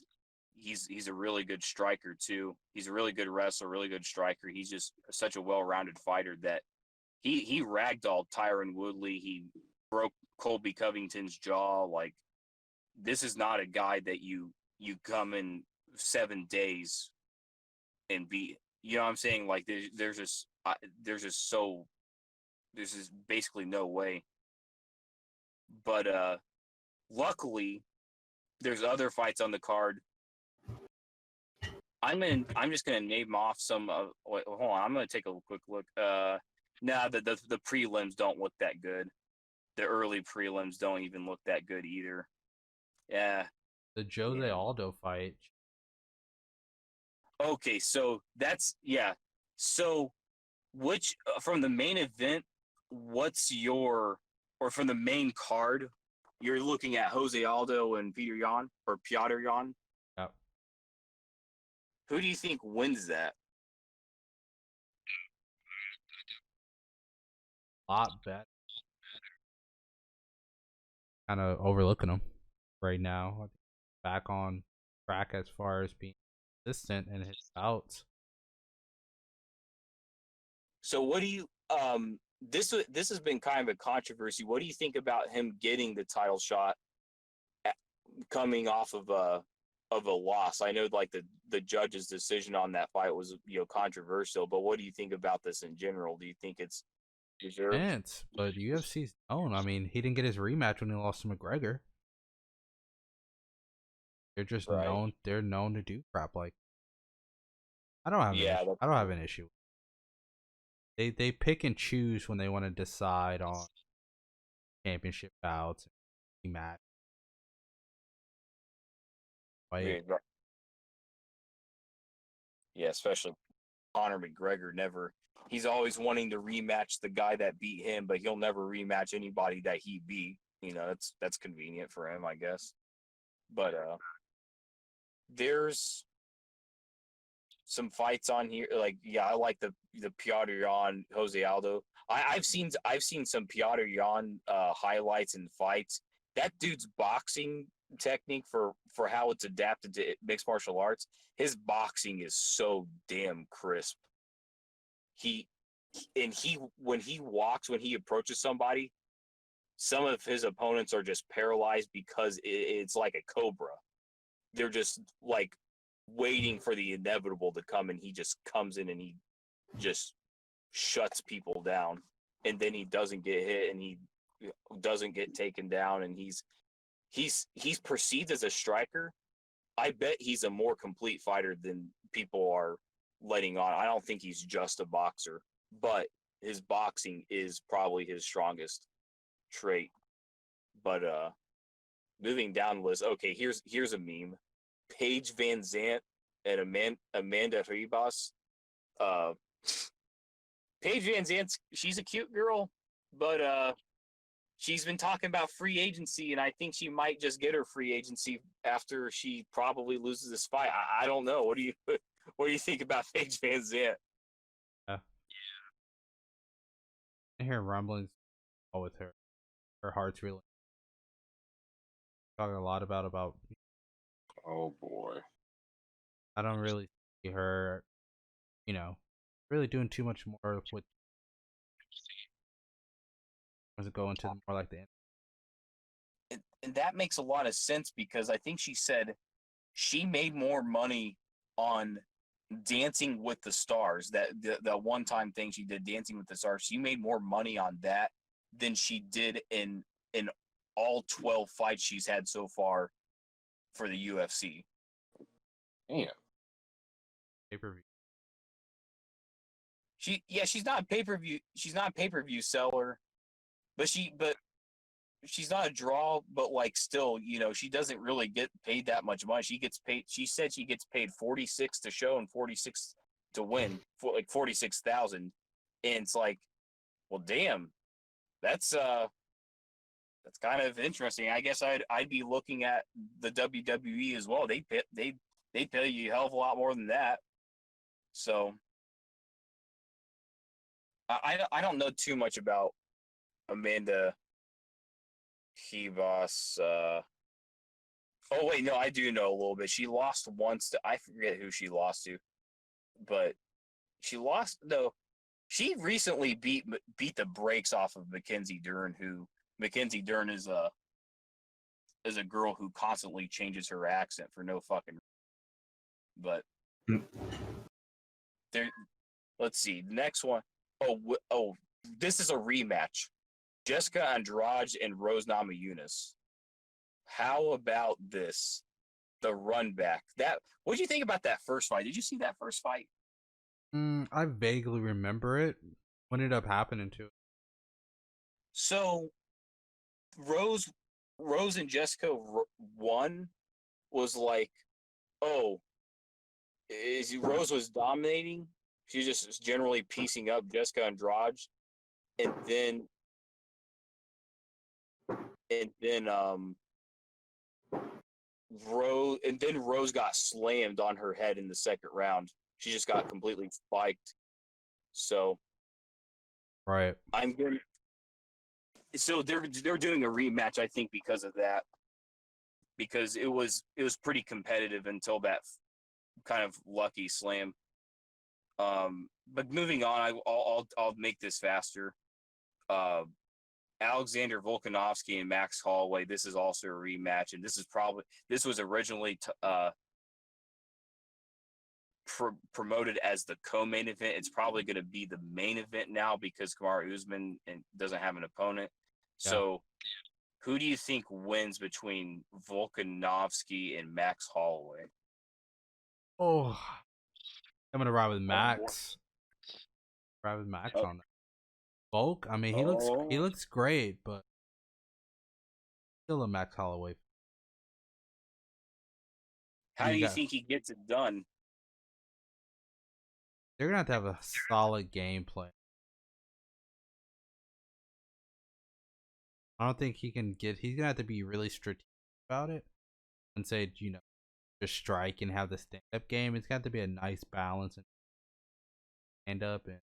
he's a really good striker too. He's a really good wrestler, really good striker. He's just such a well-rounded fighter that he ragdolled Tyron Woodley. He broke Colby Covington's jaw. Like, this is not a guy that you come in 7 days and beat. You know what I'm saying? Like, there's just basically no way. But luckily, there's other fights on the card. I'm just gonna name off some. Wait, hold on, I'm gonna take a quick look. The prelims don't look that good. The early prelims don't even look that good either. Yeah. The Jose Aldo fight. Okay, so that's So, which from the main event, from the main card, you're looking at Jose Aldo and Peter Yan or Piotr Yan. Yep. Who do you think wins that? Lot better. Kind of overlooking him right now. Back on track as far as being consistent in his bouts. So what do you this has been kind of a controversy. What do you think about him getting the title shot coming off of a loss? I know, like, the judge's decision on that fight was, controversial, but what do you think about this in general? Do you think it's deserved? Chance, but UFC's known. I mean, he didn't get his rematch when he lost to McGregor. They're just Right. known. They're known to do crap like. I don't have. I don't have an issue. They pick and choose when they want to decide on championship bouts, match. Yeah, especially Conor McGregor he's always wanting to rematch the guy that beat him, but he'll never rematch anybody that he beat. That's convenient for him, I guess. But there's some fights on here. Like, I like the Piotr Yan, Jose Aldo. I've seen some Piotr Yan highlights and fights. That dude's boxing technique for how it's adapted to mixed martial arts, his boxing is so damn crisp. When he walks, when he approaches somebody, some of his opponents are just paralyzed because it's like a cobra. They're just like waiting for the inevitable to come, and he just comes in and he just shuts people down, and then he doesn't get hit and he doesn't get taken down, and he's perceived as a striker. I bet he's a more complete fighter than people are letting on. I don't think he's just a boxer, but his boxing is probably his strongest trait. But moving down the list, okay, here's a meme. Paige Van Zant and Amanda Ribas. Paige Van Zant, she's a cute girl, but she's been talking about free agency, and I think she might just get her free agency after she probably loses this fight. I don't know. What do you think about Paige Van Zant? Yeah. I hear rumblings with her. Her heart's really talking a lot about. Oh boy. I don't really see her, really doing too much more with. Was it going to more like the end? And that makes a lot of sense, because I think she said she made more money on Dancing with the Stars, that the one-time thing she did, Dancing with the Stars. She made more money on that than she did in all 12 fights she's had so far for the UFC. Damn. Pay-per-view. She's not a pay-per-view. She's not a pay-per-view seller, but she's not a draw. But, like, still, she doesn't really get paid that much money. She gets paid. She said she gets paid 46 to show and 46 to win, for like 46,000. And it's like, well, damn, that's kind of interesting. I guess I'd be looking at the WWE as well. They pay you a hell of a lot more than that. So I don't know too much about Amanda Ribas. Oh wait, no, I do know a little bit. She lost once to I forget who she lost to, but she lost no. She recently beat the brakes off of Mackenzie Dern, who Mackenzie Dern is a girl who constantly changes her accent for no fucking. But there, let's see. The next one. Oh, this is a rematch. Jessica Andrade and Rose Namajunas. How about this? The run back. What did you think about that first fight? Did you see that first fight? I vaguely remember it. What ended up happening to it? So Rose and Jessica won was like, oh, Rose was dominating. She just was generally piecing up Jessica Andrade, and then Rose got slammed on her head in the second round. She just got completely spiked. So Right. So they're doing a rematch, I think, because of that. Because it was pretty competitive until that kind of lucky slam. But moving on, I'll make this faster. Alexander Volkanovski and Max Holloway. This is also a rematch, and this was originally promoted as the co-main event. It's probably going to be the main event now because Kamaru Usman doesn't have an opponent. Yeah. So, who do you think wins between Volkanovski and Max Holloway? Oh, I'm gonna ride with Max. Ride with Max on that. Volk, I mean, he looks great, but still a Max Holloway. How do you think he gets it done? They're gonna have to have a solid game plan. I don't think he can get. He's gonna have to be really strategic about it and say, just strike and have the stand-up game. It's got to be a nice balance and stand up, and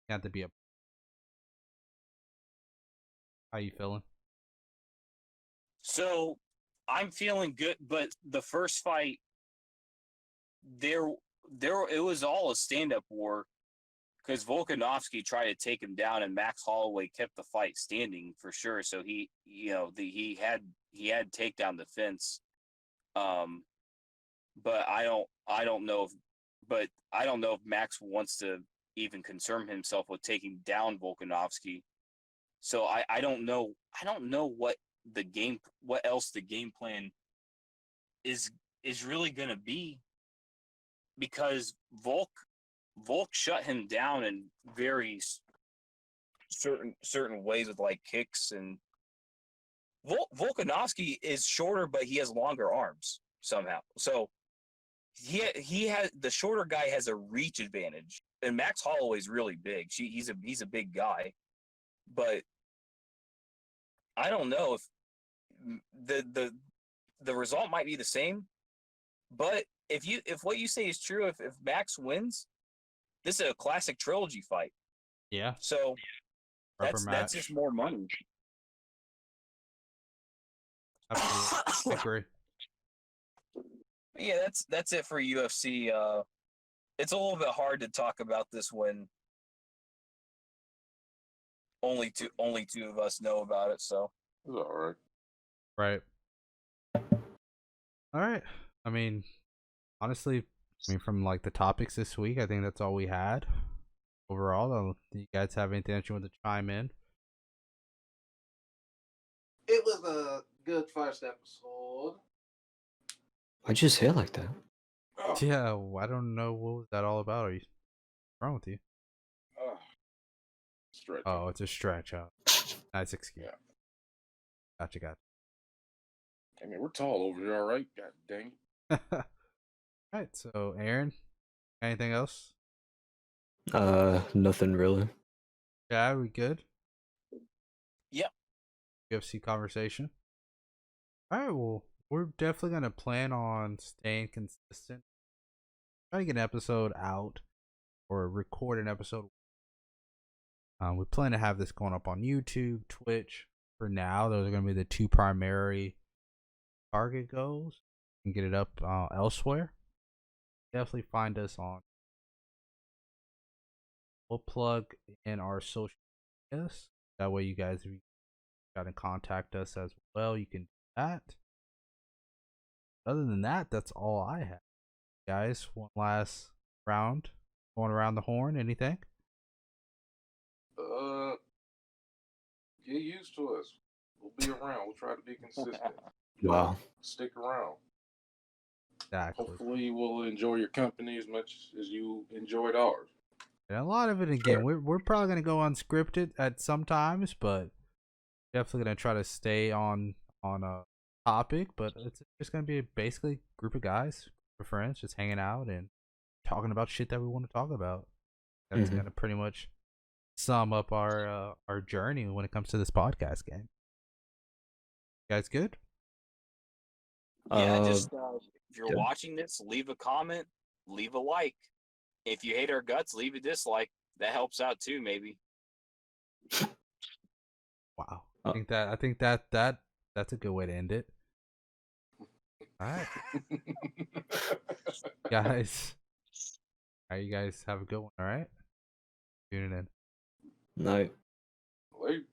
got to be a. How you feeling? So I'm feeling good, but the first fight, it was all a stand-up war because Volkanovski tried to take him down, and Max Holloway kept the fight standing for sure. So he had takedown defense. But I don't know if Max wants to even concern himself with taking down Volkanovski. So I don't know what else the game plan is really gonna be, because Volk shut him down in very certain ways with like kicks, and Volkanovski is shorter, but he has longer arms somehow. So he has the shorter guy has a reach advantage, and Max Holloway's really big. He's a big guy, but I don't know if the result might be the same. But if what you say is true, if Max wins, this is a classic trilogy fight. Yeah. So that's just more money. Absolutely. I agree. Yeah, that's it for UFC. It's a little bit hard to talk about this when only two of us know about it. So it's all right. Right. All right. I mean, honestly, from like the topics this week, I think that's all we had overall. Do you guys have anything that you want to chime in? It was a good first episode. Why'd you say it like that? Oh, Yeah, I don't know. What was that all about? Are you wrong with you? stretch. Oh, it's a stretch out. Nice excuse. Yeah. Gotcha. I mean, we're tall over here, all right? God dang. All right. So, Aaron, anything else? Nothing really. Yeah, we good? Yep. UFC conversation. All right. Well, we're definitely gonna plan on staying consistent. Try to get an episode out or record an episode. We plan to have this going up on YouTube, Twitch. For now, those are going to be the two primary target goals. You can get it up elsewhere. Definitely find us on. We'll plug in our social medias. That way, you guys, if you got to contact us as well, you can do that. Other than that, that's all I have. Guys, one last round. Going around the horn. Anything? Get used to us. We'll be around. We'll try to be consistent. Wow. Stick around. Exactly. Hopefully, we'll enjoy your company as much as you enjoyed ours. And a lot of it, again, we're probably gonna go unscripted at some times, but definitely gonna try to stay on a topic. But it's just gonna be basically a group of guys, group of friends, just hanging out and talking about shit that we want to talk about. That's gonna pretty much sum up our journey when it comes to this podcast game. You guys good? Yeah, just if you're watching this, leave a comment, leave a like. If you hate our guts, leave a dislike. That helps out too, maybe. Wow. I think that that's a good way to end it. All right. Guys. All right, you guys have a good one, all right? Tuning in. Night. Wait.